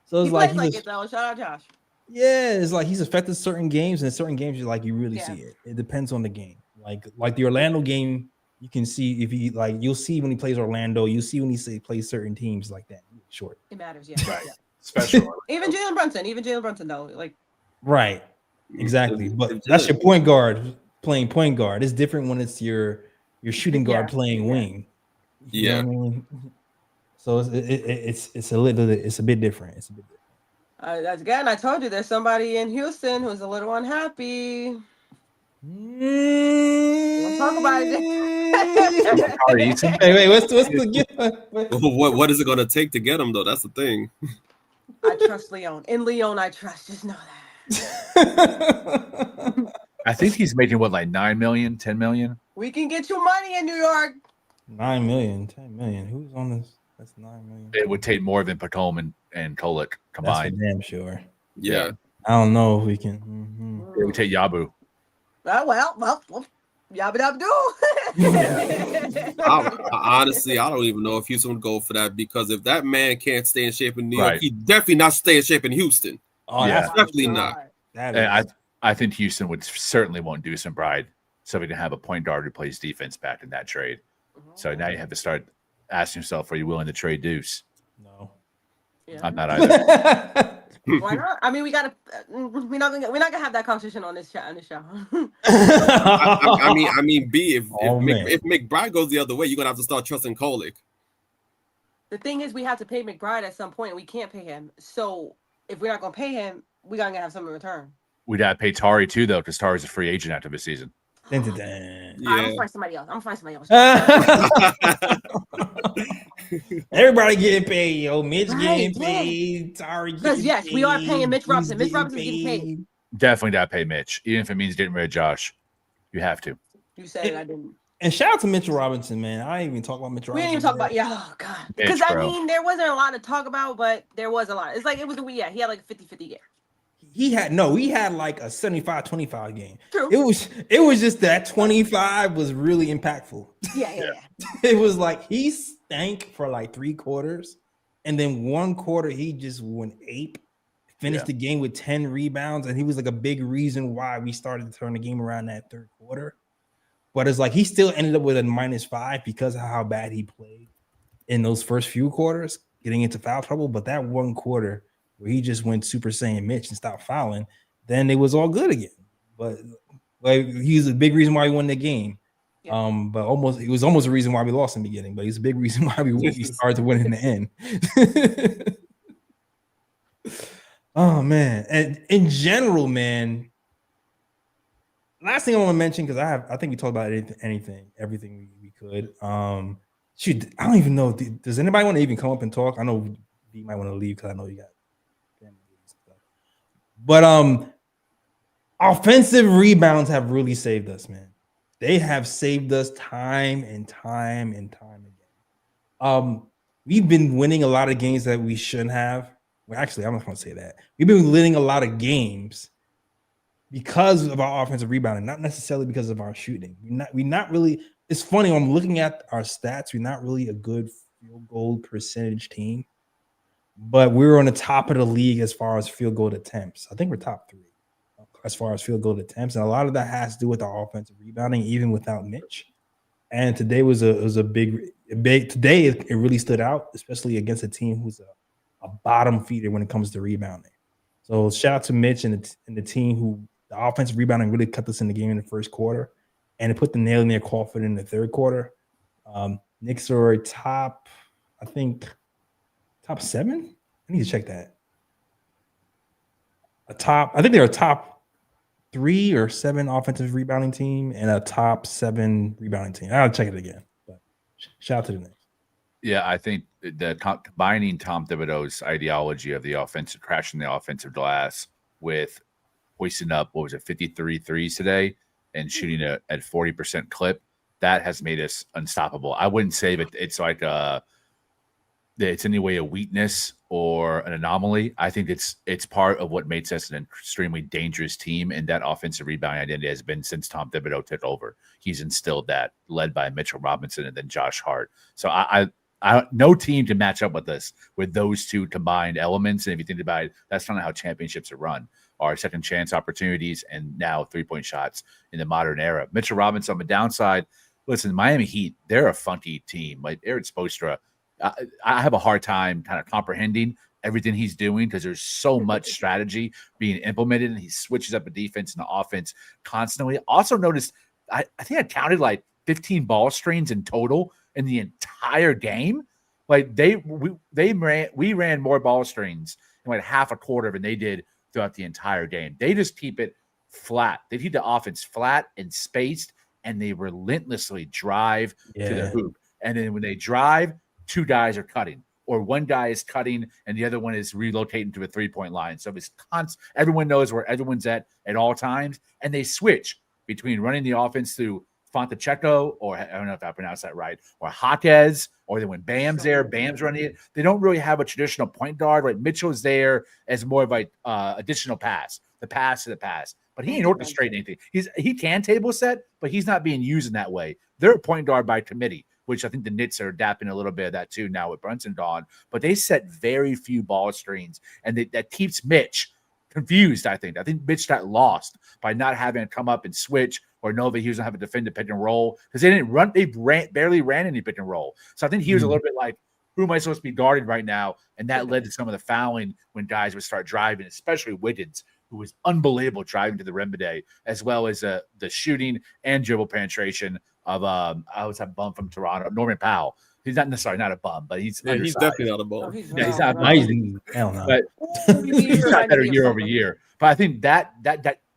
So it's he like plays it though. Shout out Josh. Yeah, it's like he's affected certain games, and in certain games you really see it. It depends on the game. Like the Orlando game, you can see if he you'll see when he plays Orlando, you see when he plays certain teams like that. Short. It matters, yeah. Right. Special. Even Jalen Brunson though, like. Right. Exactly. But that's your point guard playing point guard. It's different when it's your shooting guard playing wing. You know what I mean? So it's a bit different. It's a bit different. Again, I told you there's somebody in Houston who's a little unhappy. We'll talk about it. Wait, what's the what is it gonna take to get him though? That's the thing. I trust Leon. In Leon, I trust. Just know that. I think he's making what, like 9 million, 10 million? We can get you money in New York. 9 million, 10 million. Who's on this? That's 9 million. It would take more than Patome and Kolek combined. That's for damn sure. Yeah. I don't know if we can. It would take Yabu. Well, yabba dabba do. Honestly, I don't even know if Houston would go for that, because if that man can't stay in shape in New York, he definitely not stay in shape in Houston. Oh, yeah, definitely not. I think Houston would certainly want Deuce and Bride, so we can have a point guard who plays defense back in that trade. So now you have to start asking yourself, are you willing to trade Deuce? No. Yeah. I'm not either. Why not? I mean, we're not gonna have that conversation on this show. I mean, if McBride goes the other way, you're gonna have to start trusting Kolek. The thing is, we have to pay McBride at some point, and we can't pay him. So if we're not gonna pay him, we're gonna have something in return. We'd have to pay Tari too, though, because Tari's a free agent after this season. I'm gonna find somebody else. Everybody getting paid, yo. Mitch getting paid. Tari getting paid. Yes, we are paying Mitch Robinson. Mitch Robinson's getting paid. Definitely got to pay Mitch, even if it means getting rid of Josh. You have to. You said it, I didn't. And shout out to Mitchell Robinson, man. I didn't even talk about Mitchell Robinson. We didn't even talk about, oh God. Because I mean, there wasn't a lot to talk about, but there was a lot. It's like, he had like a 50-50 game. He had like a 75-25 game. True. It was just that 25 was really impactful. Yeah. It was like he stank for like 3 quarters, and then 1 quarter he just went ape, finished the game with 10 rebounds, and he was like a big reason why we started to turn the game around that 3rd quarter. But it's like he still ended up with a -5 because of how bad he played in those first few quarters, getting into foul trouble. But that 1 quarter where he just went Super Saiyan Mitch and stopped fouling, then it was all good again. But like, he's a big reason why he won the game. Yeah. But it was almost a reason why we lost in the beginning, but it's a big reason why we started to win in the end. Oh man. And in general, man, last thing I want to mention, because I think we talked about everything we could. Shoot, I don't even know. Does anybody want to even come up and talk? I know you might want to leave because I know you got family stuff. But offensive rebounds have really saved us, man. They have saved us time and time and time again. We've been winning a lot of games that we shouldn't have. Well, actually, I'm not going to say that. We've been winning a lot of games because of our offensive rebounding, not necessarily because of our shooting. We're not really. It's funny. When I'm looking at our stats, we're not really a good field goal percentage team, but we're on the top of the league as far as field goal attempts. I think we're top 3 as far as field goal attempts, and a lot of that has to do with our offensive rebounding, even without Mitch. And today was a big today. It really stood out, especially against a team who's a bottom feeder when it comes to rebounding. So shout out to Mitch and the team who the offensive rebounding really kept us in the game in the first quarter, and it put the nail in their coffin in the third quarter. Knicks are top 7. I need to check that. I think they're a top 3 or 7 offensive rebounding team and a top 7 rebounding team. I'll check it again. But shout out to the Knicks. Yeah, I think the combining Tom Thibodeau's ideology of the offensive crashing the offensive glass with hoisting up 53 threes today and shooting at 40% clip, that has made us unstoppable. I wouldn't say that it's like it's any way a weakness or an anomaly. I think it's part of what makes us an extremely dangerous team, and that offensive rebounding identity has been since Tom Thibodeau took over. He's instilled that, led by Mitchell Robinson and then Josh Hart. So I no team can match up with us with those two combined elements. And if you think about it, that's kind of how championships are run. Our second chance opportunities and now 3-point shots in the modern era. Mitchell Robinson on the downside. Listen, Miami Heat, they're a funky team. Like Eric Spoelstra, I have a hard time kind of comprehending everything he's doing because there's so much strategy being implemented, and he switches up a defense and the offense constantly. Also noticed, I think I counted like 15 ball screens in total in the entire game. Like we ran more ball screens in like half a quarter than they did throughout the entire game. They just keep it flat. They keep the offense flat and spaced, and they relentlessly drive to the hoop. And then when they drive, 2 guys are cutting, or one guy is cutting and the other one is relocating to a 3-point line. So it's everyone knows where everyone's at all times, and they switch between running the offense through Fontacheco, or I don't know if I pronounced that right, or Jaquez, or then when Bam's there, Bam's running it. They don't really have a traditional point guard. Right? Mitchell's there as more of like additional pass, the pass to the pass. But he ain't orchestrating anything. He can table set, but he's not being used in that way. They're a point guard by committee, which I think the Knicks are adapting a little bit of that too now with Brunson gone. But they set very few ball screens, and that keeps Mitch confused. I think Mitch got lost by not having to come up and switch or know that he was going to have a defender pick and roll because they didn't run. They barely ran any pick and roll. So I think he was a little bit like, who am I supposed to be guarding right now? And that led to some of the fouling when guys would start driving, especially Wiggins, who was unbelievable driving to the rim today, as well as the shooting and dribble penetration of I was a bum from Toronto, Norman Powell. He's not necessarily not a bum, but he's definitely not a bum. He's not amazing. But he's got better year over year. But I think that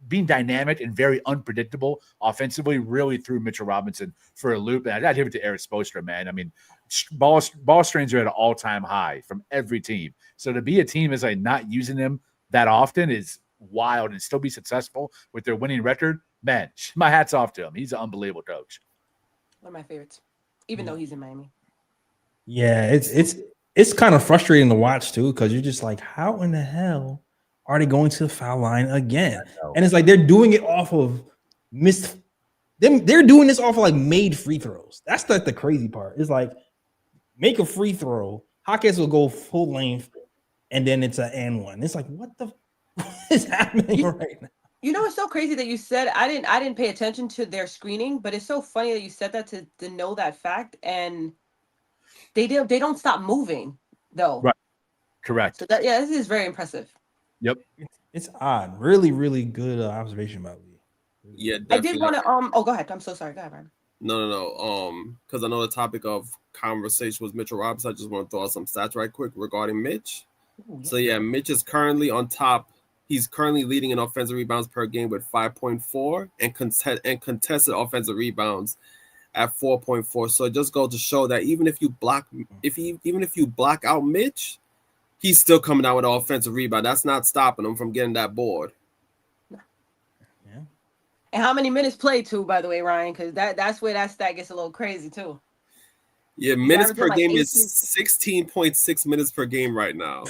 being dynamic and very unpredictable offensively really threw Mitchell Robinson for a loop. And I give it to Eric Spoelstra, man. I mean, ball strains are at an all-time high from every team. So to be a team is like not using them that often is wild, and still be successful with their winning record. Man, my hat's off to him. He's an unbelievable coach. One of my favorites, even though he's in Miami. Yeah, it's kind of frustrating to watch too, because you're just like, how in the hell are they going to the foul line again? And it's like they're doing it off of missed. They're doing this off of like made free throws. That's like the crazy part. It's like make a free throw, Jaquez will go full length, and then it's an and one. It's like what is happening right now? You know, it's so crazy that you said I didn't pay attention to their screening, but it's so funny that you said that to know that fact, and they don't stop moving though. Right. Correct. So this is very impressive. Yep. It's odd. Really, really good observation about Lee. Yeah, definitely. I did want to go ahead. I'm so sorry. Go ahead, Ryan. No. Because I know the topic of conversation was Mitchell Robinson. I just want to throw out some stats right quick regarding Mitch. So yeah, Mitch is currently on top. He's currently leading in offensive rebounds per game with 5.4 and contested offensive rebounds at 4.4. So it just goes to show that even if you block out Mitch, he's still coming out with an offensive rebound. That's not stopping him from getting that board. Yeah. And how many minutes played too, by the way, Ryan? Because that's where that stat gets a little crazy too. Yeah, minutes per game is 16.6 minutes per game right now.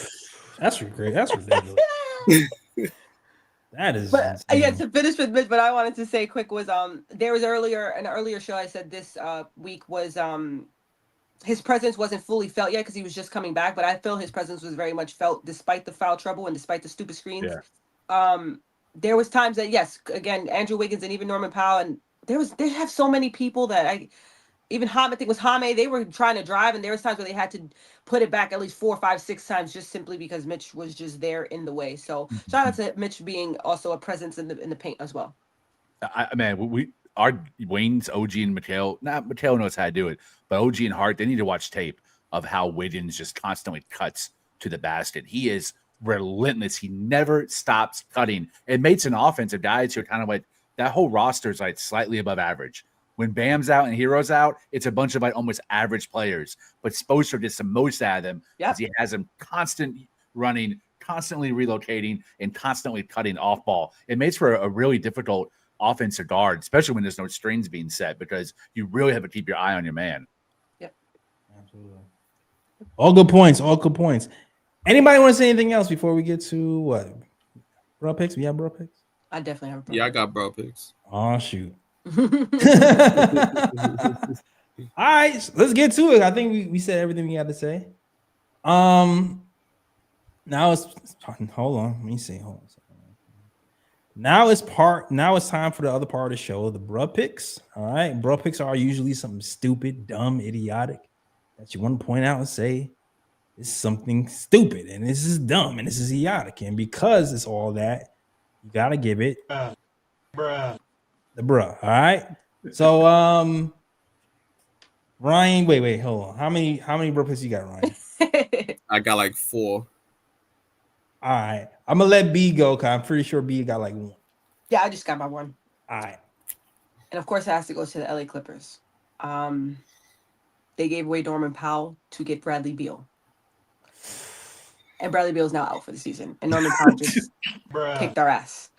That's great. That's ridiculous. That is. But yeah, to finish with Mitch, but I wanted to say quick was there was an earlier show I said this week was his presence wasn't fully felt yet because he was just coming back, but I feel his presence was very much felt despite the foul trouble and despite the stupid screens. Yeah. There was times that yes, again, Andrew Wiggins and even Norman Powell, and they have so many people that even I think it was Kwame, they were trying to drive, and there was times where they had to put it back at least 4, 5, 6 times just simply because Mitch was just there in the way. So shout out to Mitch being also a presence in the paint as well. Our Wayne's OG and Mikal knows how to do it, but OG and Hart, they need to watch tape of how Wiggins just constantly cuts to the basket. He is relentless. He never stops cutting. It makes an offensive guys who are kind of like that whole roster is like slightly above average. When Bam's out and Hero's out, it's a bunch of like almost average players. But Spoelstra gets the most out of them because he has them constant running, constantly relocating, and constantly cutting off ball. It makes for a really difficult offense to guard, especially when there's no strings being set, because you really have to keep your eye on your man. Yep. Absolutely. All good points. All good points. Anybody want to say anything else before we get to what? Bro picks? We have bro picks? I definitely have a bro. Yeah, I got bro picks. Oh, shoot. All right, let's get to it. I think we said everything we had to say. Now it's hold on. Let me see. Hold on. Now it's time for the other part of the show, the bruh picks. All right. Bruh picks are usually something stupid, dumb, idiotic that you want to point out and say it's something stupid and this is dumb and this is idiotic. And because it's all that, you gotta give it bruh. The bruh. All right. So Ryan, wait, hold on. How many bruh picks you got, Ryan? I got like 4. All right. I'm gonna let B go because I'm pretty sure B got like 1. Yeah, I just got my 1. All right. And of course it has to go to the LA Clippers. They gave away Norman Powell to get Bradley Beal. And Bradley Beal is now out for the season. And Norman Powell just kicked our ass.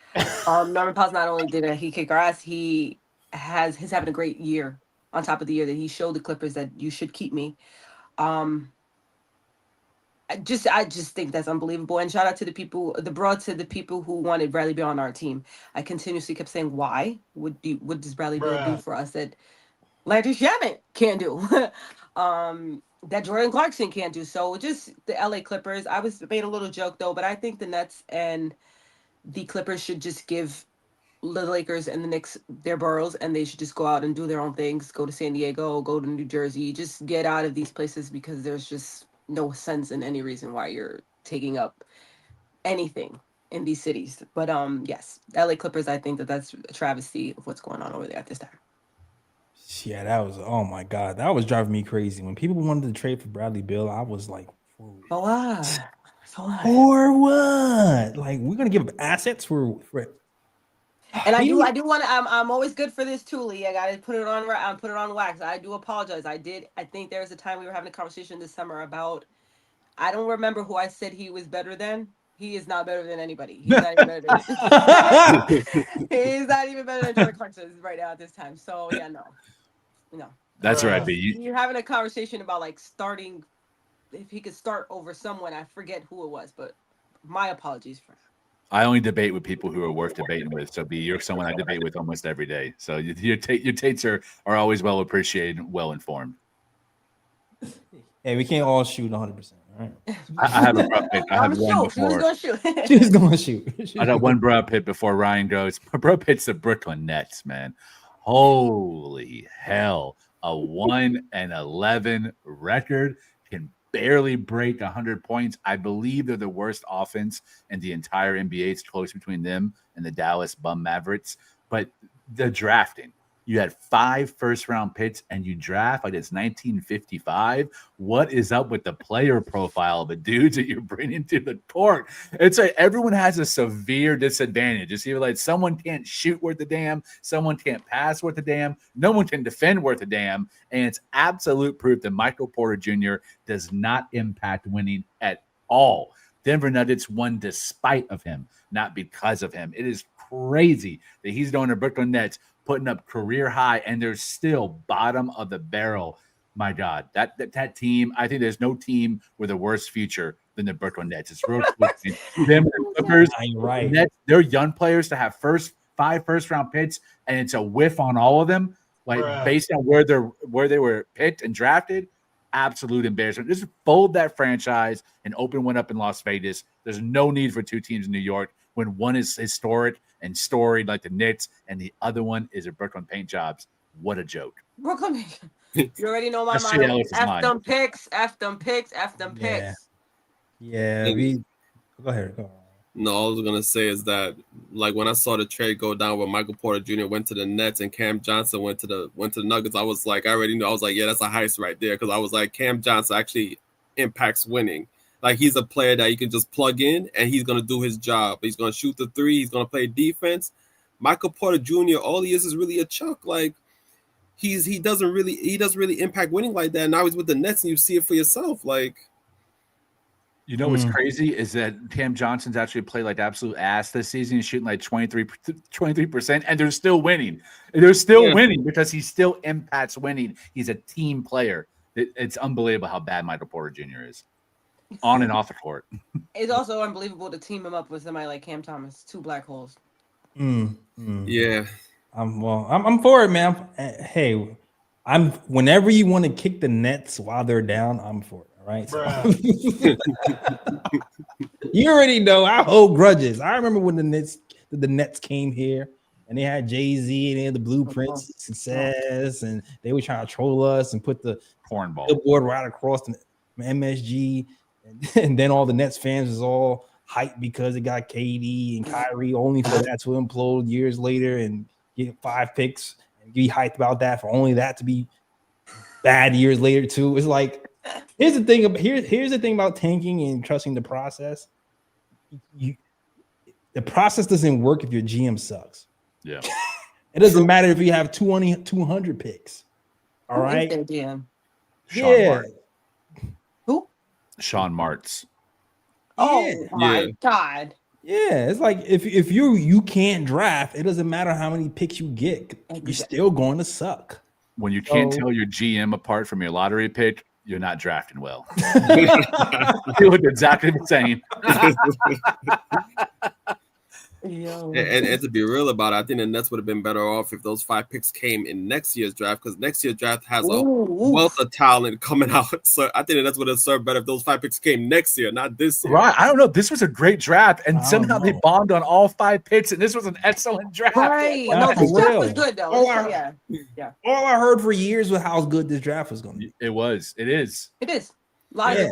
Norman Powell's not only did he kick our ass, he's having a great year on top of the year that he showed the Clippers that you should keep me. I just think that's unbelievable. And shout out to the people who wanted Bradley Beal on our team. I continuously kept saying, why? What does Bradley Beal do for us that Landry Shamet can't do? That Jordan Clarkson can't do. So just the LA Clippers. I made a little joke though, but I think the Nets and the Clippers should just give the Lakers and the Knicks their boroughs, and they should just go out and do their own things. Go to San Diego, go to New Jersey, just get out of these places because there's just no sense in any reason why you're taking up anything in these cities. But yes, LA Clippers, I think that's a travesty of what's going on over there at this time. Yeah, that was, oh my God, that was driving me crazy. When people wanted to trade for Bradley Beal, I was like, for what? For what? Like, we're gonna give up assets for and I do want to. I'm always good for this too, Lee. I gotta put it on wax. I do apologize. I think there was a time we were having a conversation this summer about. I don't remember who I said he was better than. He is not better than anybody. He's not even better than. He's not even better than Jordan Clarkson right now at this time. So yeah, no. That's right, B. You're having a conversation about like starting. If he could start over someone, I forget who it was, but my apologies for that. I only debate with people who are worth debating with. So, B, you're someone I debate with almost every day. So your takes are always well appreciated and well informed. Hey, we can't all shoot 100%. Right? I have a bro pick. I have one before. She's going to shoot. I got one bro pick before Ryan goes. My bro pick's the Brooklyn Nets, man. Holy hell. A 1-11 record can barely break 100 points. I believe they're the worst offense in the entire NBA. It's close between them and the Dallas Bum Mavericks. But the drafting, You had 5 first-round picks, and you draft like it's 1955. What is up with the player profile of the dudes that you're bringing to the court? It's like everyone has a severe disadvantage. It's either like someone can't shoot worth a damn, someone can't pass worth a damn, no one can defend worth a damn, and it's absolute proof that Michael Porter Jr. does not impact winning at all. Denver Nuggets won despite of him, not because of him. It is crazy that he's doing the Brooklyn Nets, putting up career high, and they're still bottom of the barrel. My God, that team, I think there's no team with a worse future than the Brooklyn Nets. It's real. Them Clippers, right. Nets, they're young players to have 5 first-round picks, and it's a whiff on all of them, based on where they were picked and drafted. Absolute embarrassment. Just fold that franchise and open one up in Las Vegas. There's no need for 2 teams in New York when one is historic and storied like the Knicks, and the other one is a Brooklyn paint jobs. What a joke. Brooklyn. You already know my motto. F them picks, F them picks, F them picks. Yeah. Go ahead. Go on. No, all I was gonna say is that, like, when I saw the trade go down where Michael Porter Jr. went to the Nets and Cam Johnson went to the Nuggets, I was like, I already knew. I was like, yeah, that's a heist right there, because I was like, Cam Johnson actually impacts winning. Like, he's a player that you can just plug in and he's gonna do his job. He's gonna shoot the 3. He's gonna play defense. Michael Porter Jr. all he is really a chuck. Like, he doesn't really impact winning like that. Now he's with the Nets and you see it for yourself. Like, you know what's crazy is that Cam Johnson's actually played like absolute ass this season. He's shooting like 23%, and they're still winning. They're still winning because he still impacts winning. He's a team player. It's unbelievable how bad Michael Porter Jr. is on and off the court. It's also unbelievable to team him up with somebody like Cam Thomas. 2 black holes. Yeah. I'm for it, man. Hey, whenever you want to kick the Nets while they're down, I'm for it. Right, so. You already know I hold grudges. I remember when the Nets came here and they had Jay-Z and they had the blueprints of success, and they were trying to troll us and put the cornball billboard right across the MSG, and then all the Nets fans was all hyped because it got KD and Kyrie, only for that to implode years later and get 5 picks and be hyped about that, for only that to be bad years later too. It's like, here's the thing about tanking and trusting the process. The process doesn't work if your GM sucks. Yeah. It doesn't matter if you have 200 picks. All right. GM? Who? Sean Martz. Oh my God. Yeah, it's like if you can't draft, it doesn't matter how many picks you get. You're still going to suck. When you can't tell your GM apart from your lottery pick, you're not drafting well. You look exactly the same. And to be real about it, I think the Nets would have been better off if those 5 picks came in next year's draft, because next year's draft has a wealth of talent coming out. So I think the Nets would have served better if those 5 picks came next year, not this year. Right. I don't know. This was a great draft, and somehow they bombed on all 5 picks, and this was an excellent draft. Right. No, this draft was good, though. All I heard for years was how good this draft was going to be. It was. It is. It is. Live.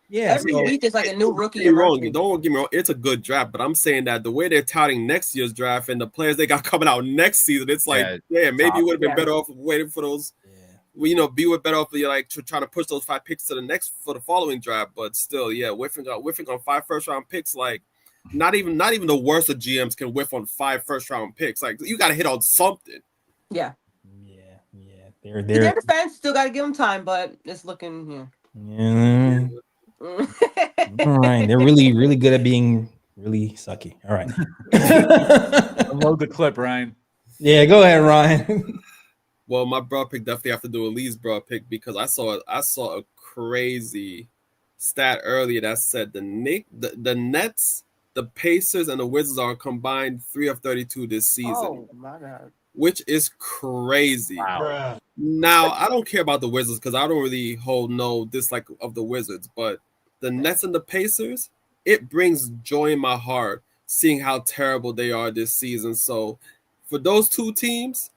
Yeah, every week is like a new rookie. You're wrong. Don't get me wrong. It's a good draft, but I'm saying that the way they're touting next year's draft and the players they got coming out next season, it's like, maybe you would have been better off waiting for those. Well, be better off like trying to push those 5 picks to the following draft. But still, whiffing on 5 first-round picks, like not even the worst of GMs can whiff on 5 first-round picks. Like, you got to hit on something. Yeah. They're their defense still got to give them time, but it's looking all right, they're really, really good at being really sucky. All right. Load the clip, Ryan. Yeah, go ahead, Ryan. Well, my broad pick definitely have to do a Lee's broad pick, because I saw a crazy stat earlier that said the Nets, the Pacers, and the Wizards are combined 3 of 32 this season. Oh my God. Which is crazy. Wow. Now, I don't care about the Wizards because I don't really hold no dislike of the Wizards, but the Nets and the Pacers, it brings joy in my heart seeing how terrible they are this season. So for those 2 teams,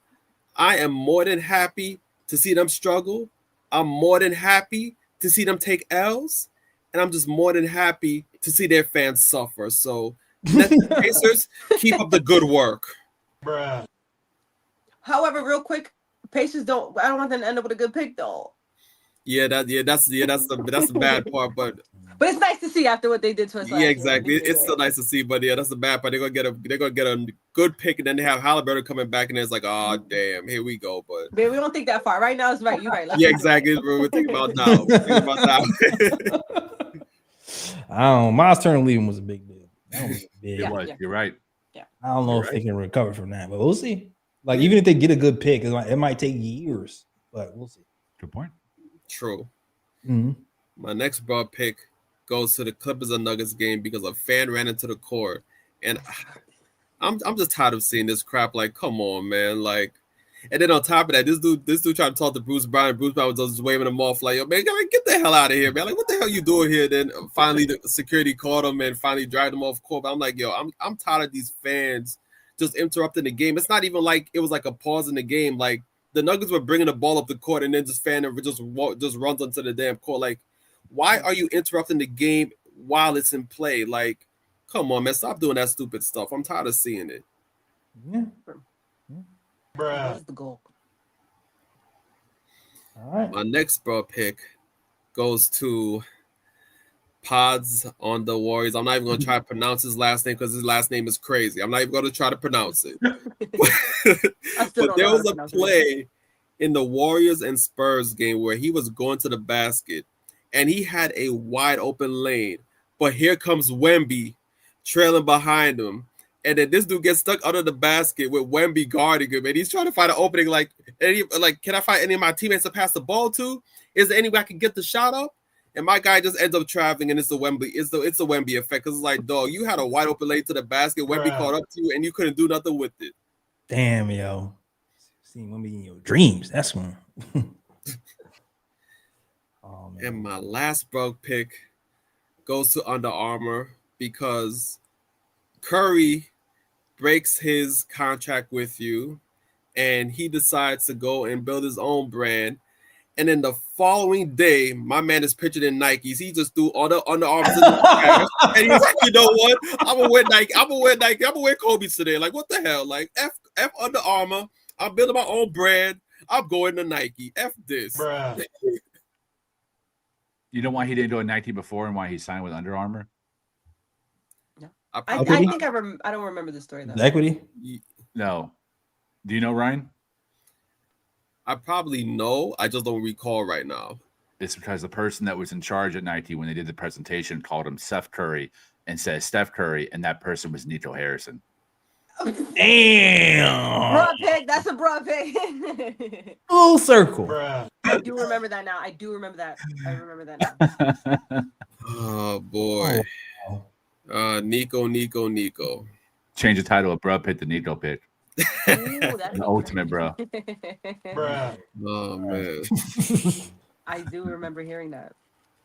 I am more than happy to see them struggle. I'm more than happy to see them take L's, and I'm just more than happy to see their fans suffer. So Nets and Pacers, keep up the good work. However, real quick, Pacers don't. I don't want them to end up with a good pick though. That's the bad part, but it's nice to see after what they did to us. Yeah, exactly. It's still nice to see, but yeah, that's the bad part. They're gonna get a good pick, and then they have Halliburton coming back, and it's like, oh damn, here we go. But man, we don't think that far. Right now, it's right. You're right. Yeah, exactly. We're thinking about now. I don't know. Miles Turner leaving was a big deal. That was big. It was. You're right. Yeah. I don't know if they can recover from that, but we'll see. Like, even if they get a good pick, it might take years, but we'll see. Good point. True. Mm-hmm. My next broad pick goes to the Clippers and Nuggets game because a fan ran into the court, and I'm just tired of seeing this crap. Like, come on, man. Like, and then on top of that, this dude tried to talk to Bruce Brown. Bruce Brown was just waving him off like, yo, man, get the hell out of here, man. Like, what the hell you doing here? Then finally the security caught him and finally dragged him off court. But I'm like, yo, I'm tired of these fans just interrupting the game. It's not even like it was like a pause in the game. Like, the Nuggets were bringing the ball up the court, and then this fan just runs onto the damn court. Like, why are you interrupting the game while it's in play? Like, come on, man, stop doing that stupid stuff. I'm tired of seeing it. Yeah. Bruh. That's the goal. All right. My next bro pick goes to Pods on the Warriors. I'm not even going to try to pronounce his last name because his last name is crazy. I'm not even going to try to pronounce it. But there was a play in the Warriors and Spurs game where he was going to the basket and he had a wide open lane. But here comes Wemby trailing behind him. And then this dude gets stuck under the basket with Wemby guarding him. And he's trying to find an opening like, can I find any of my teammates to pass the ball to? Is there any way I can get the shot up? And my guy just ends up traveling, and it's the Wemby. It's the Wemby effect. Because it's like, dog, you had a wide open lane to the basket. Wemby caught up to you, and you couldn't do nothing with it. Damn, yo. Seeing Wemby in your dreams. That's one. Oh, man. And my last bug pick goes to Under Armour because Curry breaks his contract with you, and he decides to go and build his own brand. And then the following day, my man is pictured in Nikes. He just threw all the Under Armours in the trash. And he's like, you know what? I'm gonna wear Nike. I'm gonna wear Kobe's today. Like, what the hell? Like, F Under Armour. I'm building my own brand. I'm going to Nike. F this. Bruh. You know why he didn't do a Nike before and why he signed with Under Armour? Yeah. I think I don't remember the story though. The equity? No. Do you know, Ryan? I probably know. I just don't recall right now. It's because the person that was in charge at Nike when they did the presentation called him Steph Curry and said Steph Curry, and that person was Nico Harrison. Damn. Broad pick. That's a broad pick. Full circle. I do remember that now. I remember that now. Oh, boy. Nico. Change the title of Bruh Pick to Nico Pick. Ooh, the ultimate, bro. Oh, man. I do remember hearing that.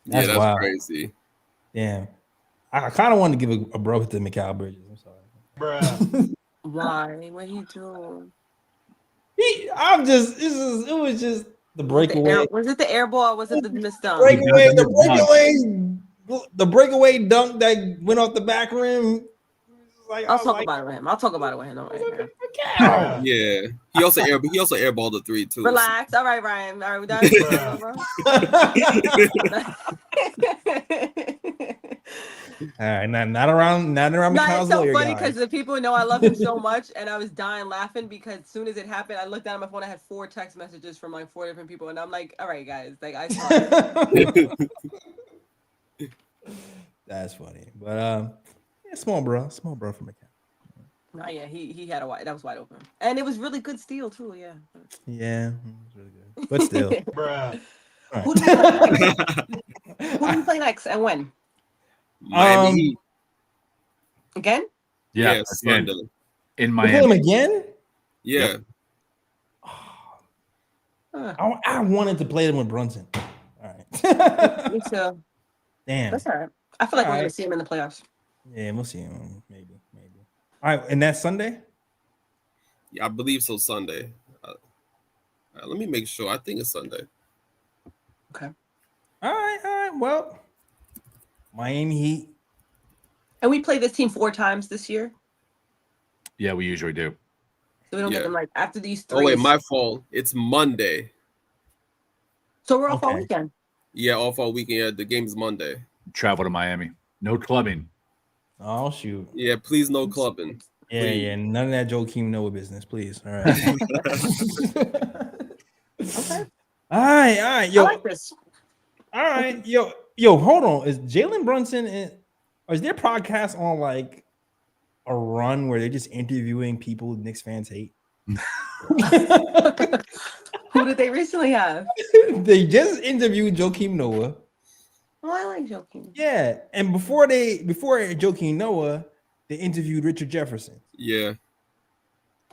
That's wild. Crazy. Damn. I kind of wanted to give a bro hit to Mikal Bridges. I'm sorry. Why? What he doing? It was just the breakaway. Was it the air ball or was it the missed dunk? The breakaway dunk that went off the back rim. Like, I'll talk about it with him. Yeah. He also airballed the three too. Relax. All right, Ryan. All right, we done. All right, not around Mikal's it's so lawyer, funny guys. because the people know I love him so much, and I was dying laughing because as soon as it happened, I looked down at my phone. I had 4 text messages from like 4 different people, and I'm like, "All right, guys, like I." That's funny, but yeah, small bro from Mikal. No, yeah, he had that was wide open, and it was really good steal too. Yeah. Yeah, it was really good, but still, bruh. Right. Who do you play next and when? Miami again? Yeah, again. In Miami. Miami again? Yeah. Yep. I wanted to play them with Brunson. All right. Me too. Damn. That's all right. I feel like we're going to see him in the playoffs. Yeah, we'll see him. Maybe. All right, and that's Sunday? Yeah, I believe so. Sunday. Let me make sure. I think it's Sunday. Okay. All right. Well, Miami Heat. And we played this team 4 times this year. Yeah, we usually do. So we don't get them like after these 3. Oh wait, my fault. It's Monday. So we're off all weekend. Yeah, off all weekend. Yeah, the game's Monday. Travel to Miami. No clubbing. Oh shoot. Yeah, please no clubbing. Yeah, none of that Joakim Noah business, please. All right. Okay. All right, yo. I like this. All right, yo, hold on. Is Jalen Brunson or is their podcast on like a run where they're just interviewing people Knicks fans hate? Who did they recently have? They just interviewed Joakim Noah. Oh, I like Joakim. Yeah, and before Joakim Noah, they interviewed Richard Jefferson. Yeah.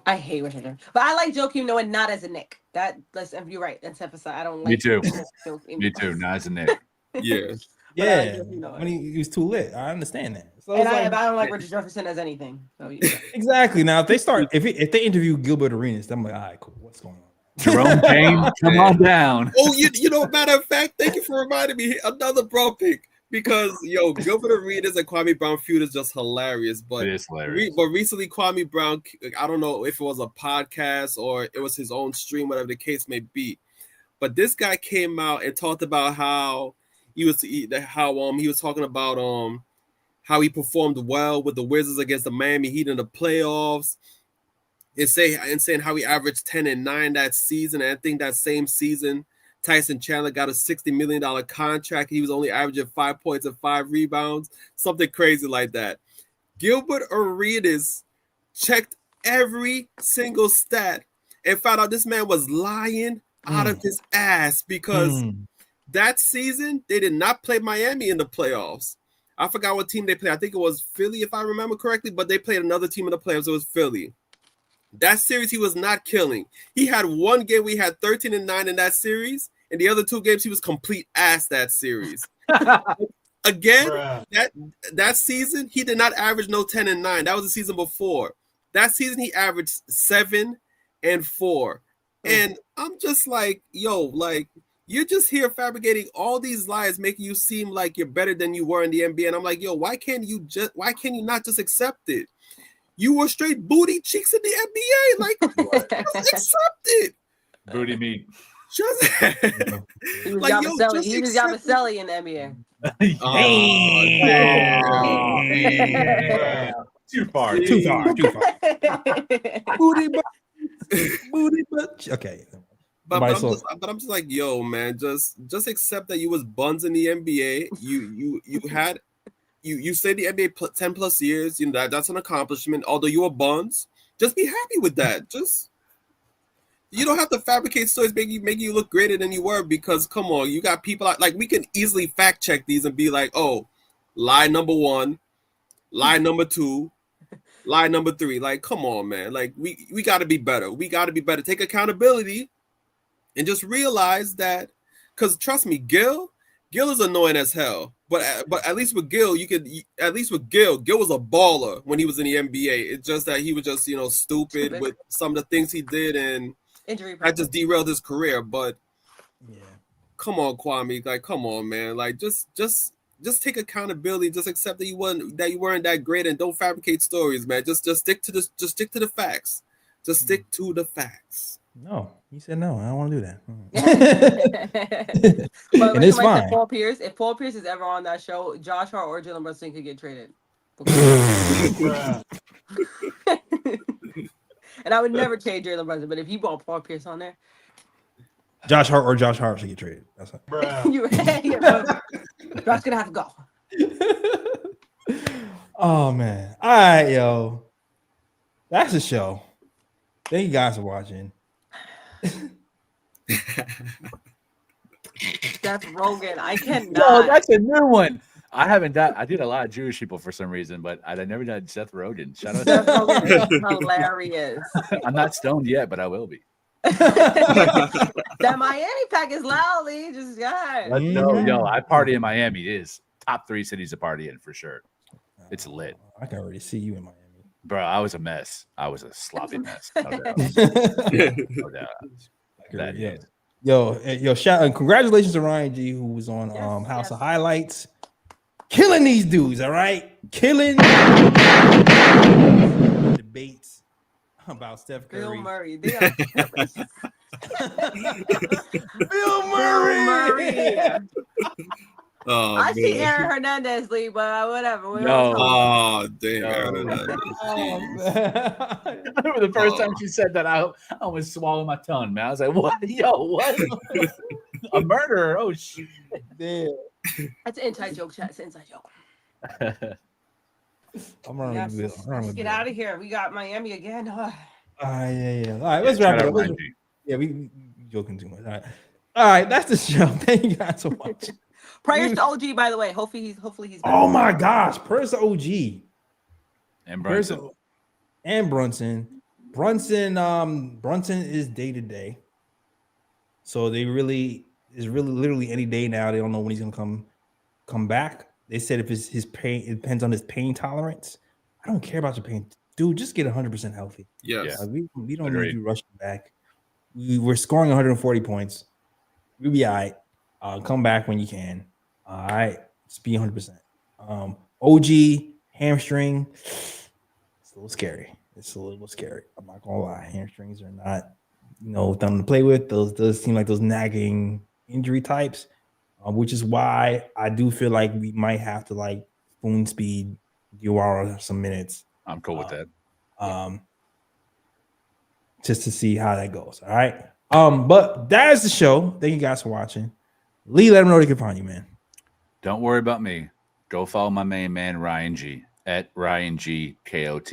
I hate Richard Jefferson. But I like Joakim Noah not as a Knick. You're right. That's emphasized. I don't like Me too. Me too. Not as a Knick. Yeah. Yeah. When he was too lit. I understand that. So and I don't like Richard Jefferson as anything. So yeah. Exactly. Now if they interview Gilbert Arenas, I'm like, all right, cool. What's going on? Jerome Kane, come on down. Oh, you know, matter of fact, thank you for reminding me. Another bro pick. Because Gilbert Arenas and Kwame Brown feud is just hilarious. But it is hilarious. But recently, Kwame Brown, I don't know if it was a podcast or it was his own stream, whatever the case may be. But this guy came out and talked about how he was talking about how he performed well with the Wizards against the Miami Heat in the playoffs, and saying how he averaged 10 and 9 that season. And I think that same season, Tyson Chandler got a $60 million contract. He was only averaging 5 points and 5 rebounds, something crazy like that. Gilbert Arenas checked every single stat and found out this man was lying out of his ass because that season they did not play Miami in the playoffs. I forgot what team they played. I think it was Philly, if I remember correctly, but they played another team in the playoffs. It was Philly. That series, he was not killing. He had one game where he had 13 and 9 in that series, and the other 2 games he was complete ass that series. Again, that season, he did not average no 10 and 9. That was the season before. That season, he averaged 7 and 4. And I'm just like, you're just here fabricating all these lies, making you seem like you're better than you were in the NBA. And I'm like, why can't you not just accept it? You were straight booty cheeks in the NBA. Like, just accept it. Booty meat. Just he was Yabusele in the NBA. Damn. Too far. Booty butt. Okay. But I'm just like, man, just accept that you was buns in the NBA. You stayed in the NBA 10 plus years. That's an accomplishment. Although you were buns, just be happy with that. You don't have to fabricate stories making you look greater than you were, because come on, you got people like we can easily fact check these and be like, oh, lie number 1, lie number 2, lie number 3. Like, come on, man. Like we got to be better. We got to be better. Take accountability and just realize that, because trust me, Gil is annoying as hell. But at least with Gil, Gil was a baller when he was in the NBA. It's just that he was just stupid with some of the things he did, and injury that just derailed his career. But yeah, come on, Kwame, like come on, man, like just take accountability. Just accept that you weren't that great, and don't fabricate stories, man. Just stick to this. Just stick to the facts. Just stick to the facts. No, he said no. I don't want to do that. But and it's fine. If Paul Pierce is ever on that show, Josh Hart or Jalen Brunson could get traded. And I would never trade Jalen Brunson, but if he brought Paul Pierce on there, Josh Hart should get traded. That's it. Josh's gonna have to go. Oh man! All right, yo, that's the show. Thank you guys for watching. Seth Rogen, I cannot. No, that's a new one. I did a lot of Jewish people for some reason, but I never done Seth Rogen. Shout out Seth Rogen is hilarious. I'm not stoned yet, but I will be. That Miami pack is loudly just Yo, I party in Miami. It is top 3 cities to party in for sure. It's lit. I can already see you in Miami. Bro, I was a mess. I was a sloppy mess. No doubt. Yo, shout and congratulations to Ryan G, who was on House of Highlights. Killing these dudes, all right? Killing debates. about Steph Bill Curry. Murray. They are Bill Murray. Oh, I see man. Aaron Hernandez leave, but whatever. We No. Oh, damn. No. Aaron Hernandez. Oh, Jeez. man. I remember the first time she said that, I almost swallowed my tongue, man. I was like, what? Yo, what? A murderer. Oh, shit. Damn. That's an inside joke, chat. It's an inside joke. I'm running Yes, with Bill. let's get out of here. We got Miami again. Yeah. All right, let's Yeah, wrap it shout up. out Ryan G. Yeah, we joking too much. All right, that's the show. Thank you guys so much. Prayers to OG, by the way. Hopefully he's back. Oh my gosh, prayers to OG And Brunson. and Brunson. Brunson is day to day. So they really literally any day now. They don't know when he's gonna come back. They said if it's his pain, it depends on his pain tolerance. I don't care about your pain, dude. Just get 100% healthy. Yes. We don't Agreed. need you rushing back. We're scoring 140 points. We'll be all right. Come back when you can. All right. Just be 100%. OG, hamstring. It's a little scary. I'm not going to lie. Hamstrings are not, something to play with. Those does seem like those nagging injury types, which is why I do feel like we might have to like spoon speed Diawara some minutes. I'm cool with that. Just to see how that goes. All right. But that is the show. Thank you guys for watching. Lee, let them know they can find you, man. Don't worry about me. Go follow my main man, Ryan G, at Ryan G KOT.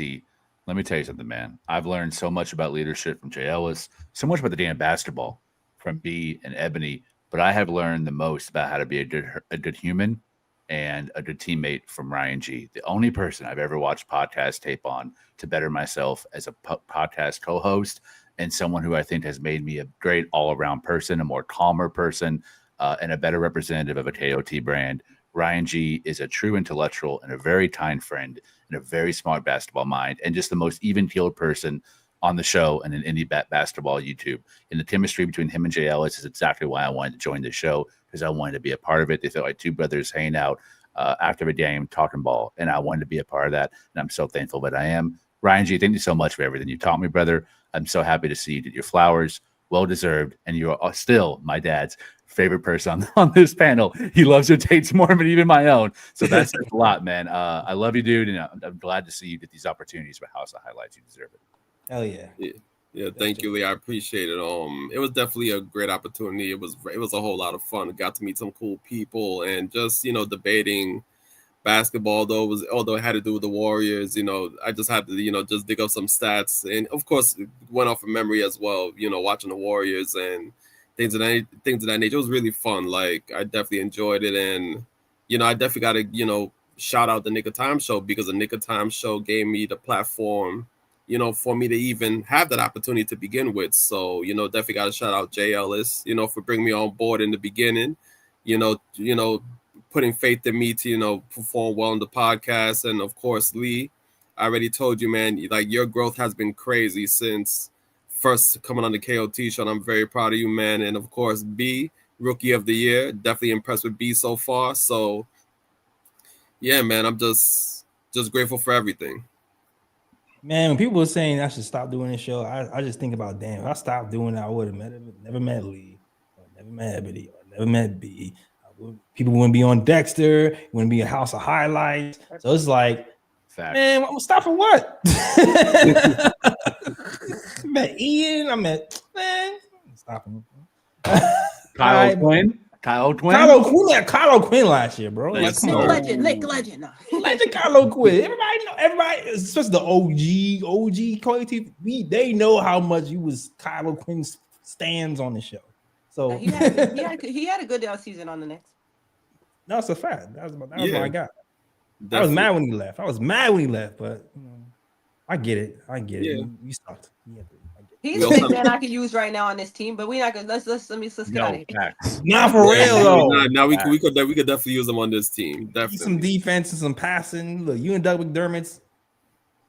Let me tell you something, man. I've learned so much about leadership from Jay Ellis, so much about the game of basketball from B and Ebony, but I have learned the most about how to be a good human and a good teammate from Ryan G, the only person I've ever watched podcast tape on to better myself as a podcast co-host and someone who I think has made me a great all-around person, a more calmer person, and a better representative of a KOT brand. Ryan G is a true intellectual and a very kind friend and a very smart basketball mind and just the most even-keeled person on the show and in indie basketball YouTube. And the chemistry between him and Jay Ellis is exactly why I wanted to join the show, because I wanted to be a part of it. They felt like two brothers hanging out after a game, talking ball, and I wanted to be a part of that. And I'm so thankful that I am. Ryan G, thank you so much for everything you taught me, brother. I'm so happy to see you get your flowers. Well-deserved. And you are still my dad's favorite person on this panel. He loves your takes more than even my own. So that's a lot, man. I love you, dude. And I'm glad to see you get these opportunities for House of Highlights. You deserve it. Hell yeah. Yeah, thank you, Lee. I appreciate it. It was definitely a great opportunity. It was a whole lot of fun. I got to meet some cool people and just, debating basketball, although it had to do with the Warriors, I just had to, just dig up some stats. And of course, it went off of memory as well, watching the Warriors and things of that nature. It was really fun. Like, I definitely enjoyed it. And, I definitely got to, shout out the Knick of Time show, because the Knick of Time show gave me the platform, for me to even have that opportunity to begin with. So, definitely got to shout out Jay Ellis, for bringing me on board in the beginning, putting faith in me to, perform well on the podcast. And of course, Lee, I already told you, man, like, your growth has been crazy since first coming on the KOT show. And I'm very proud of you, man. And of course, B, Rookie of the Year, definitely impressed with B so far. So yeah, man, I'm just grateful for everything. Man, when people were saying I should stop doing this show, I just think about, damn, if I stopped doing it, I would have never met Lee, or never met Ebony, or never met B. People wouldn't be on Dexter, wouldn't be a House of Highlights. So it's like, Facts. man, I'm gonna stop for what? Met Ian, I met, man, stop him. Kyle O'Quinn Kyle O'Quinn last year, bro. Like, come on. Legend. Legend Kyle O'Quinn. Everybody, especially the OG quality. They know how much you was Kyle O'Quinn's stands on the show. So he had a good season on the Knicks. That's a fact. That was what I got. Definitely. I was mad when he left, but I get it. Yeah. You sucked. Yeah, he's a big man I could use right now on this team, but we're not gonna let's get out of here. Not for real though. Now we could definitely use them on this team. Definitely some defense and some passing. Look, you and Doug McDermott's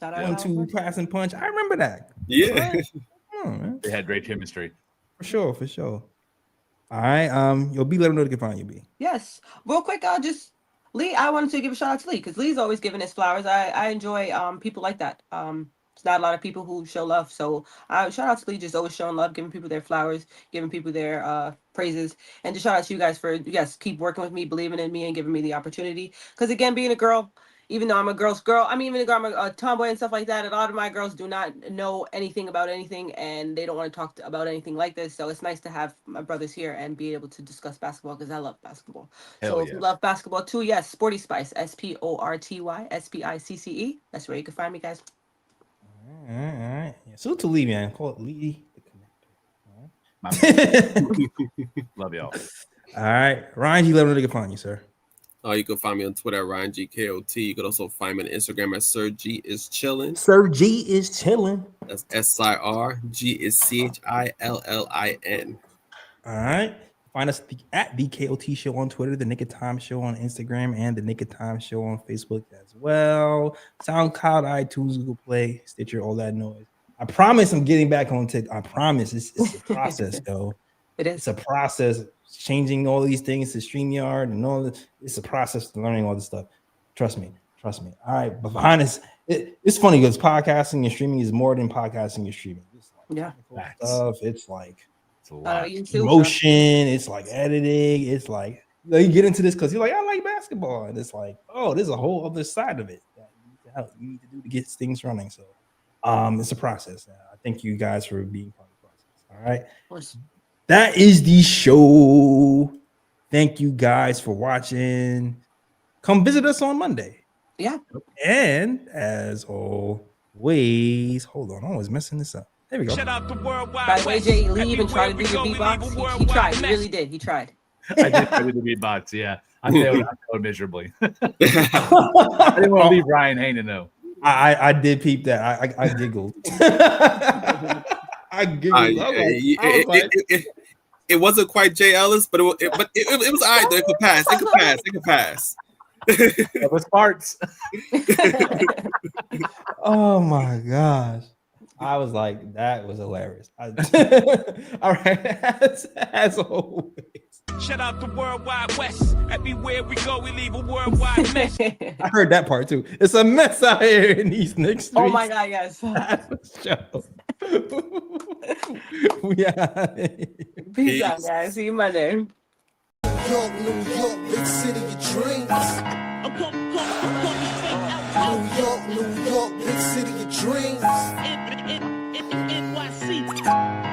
1-2 passing punch. I remember that. Yeah. They had great chemistry. For sure. All right. You'll be let them know they can find you, B. Yes. Real quick, Lee, I wanted to give a shout out to Lee because Lee's always giving his flowers. I enjoy people like that. It's not a lot of people who show love. So shout out to Lee, just always showing love, giving people their flowers, giving people their praises. And just shout out to you guys for, keep working with me, believing in me, and giving me the opportunity. Because again, being a girl, even though I'm a girl's girl, I mean, even though I'm a tomboy and stuff like that, a lot of my girls do not know anything about anything, and they don't want to talk about anything like this. So it's nice to have my brothers here and be able to discuss basketball, because I love basketball. So if you love basketball too, yes, Sporty Spice, SPORTY, that's where you can find me, guys. All right. Yeah, salute to Lee, man. Call it Lee the Connector. Love y'all. All right. Ryan G, let me know they can find you, sir. You can find me on Twitter at RyanGKOT. You can also find me on Instagram at Sir G is chillin'. Sir G is chilling. That's SIR. G is CHILLIN. All right. Find us at the KOT Show on Twitter, the Knick of Time Show on Instagram, and the Knick of Time Show on Facebook as well. SoundCloud, iTunes, Google Play, Stitcher, all that noise. I promise I'm getting back on TikTok. I promise. It's a process, though. It is. It's a process. Changing all these things to StreamYard and all this. It's a process to learning all this stuff. Trust me. All right. But behind this, it's funny because podcasting and streaming is more than podcasting and streaming. It's like stuff. It's like it's a lot. Emotion. It's like editing. It's like you get into this because you're like, I like basketball. And it's like, oh, there's a whole other side of it that you need to do to get things running. So it's a process. I thank you guys for being part of the process. All right. Of course. That is the show. Thank you guys for watching. Come visit us on Monday. Yeah. And as always, hold on, I was messing this up. There we go. Shout out to Worldwide. By the way, Jay, Lee even tried to do your beatbox. He tried. He really did. He tried. I did try to do the beatbox. Yeah, I failed miserably. I didn't want to leave Ryan hanging though. I did peep that. I giggled. I giggled. It wasn't quite Jay Ellis, but it was all right though. It could pass. It was parts. Oh my gosh. I was like, that was hilarious. All right, as always. Shout out to Worldwide West. Everywhere we go, we leave a worldwide mess. I heard that part too. It's a mess out here in these Knicks streets. Oh my God, yes. Peace out, guys. See you Monday. New York, big city of dreams. New York, big city of dreams. NYC.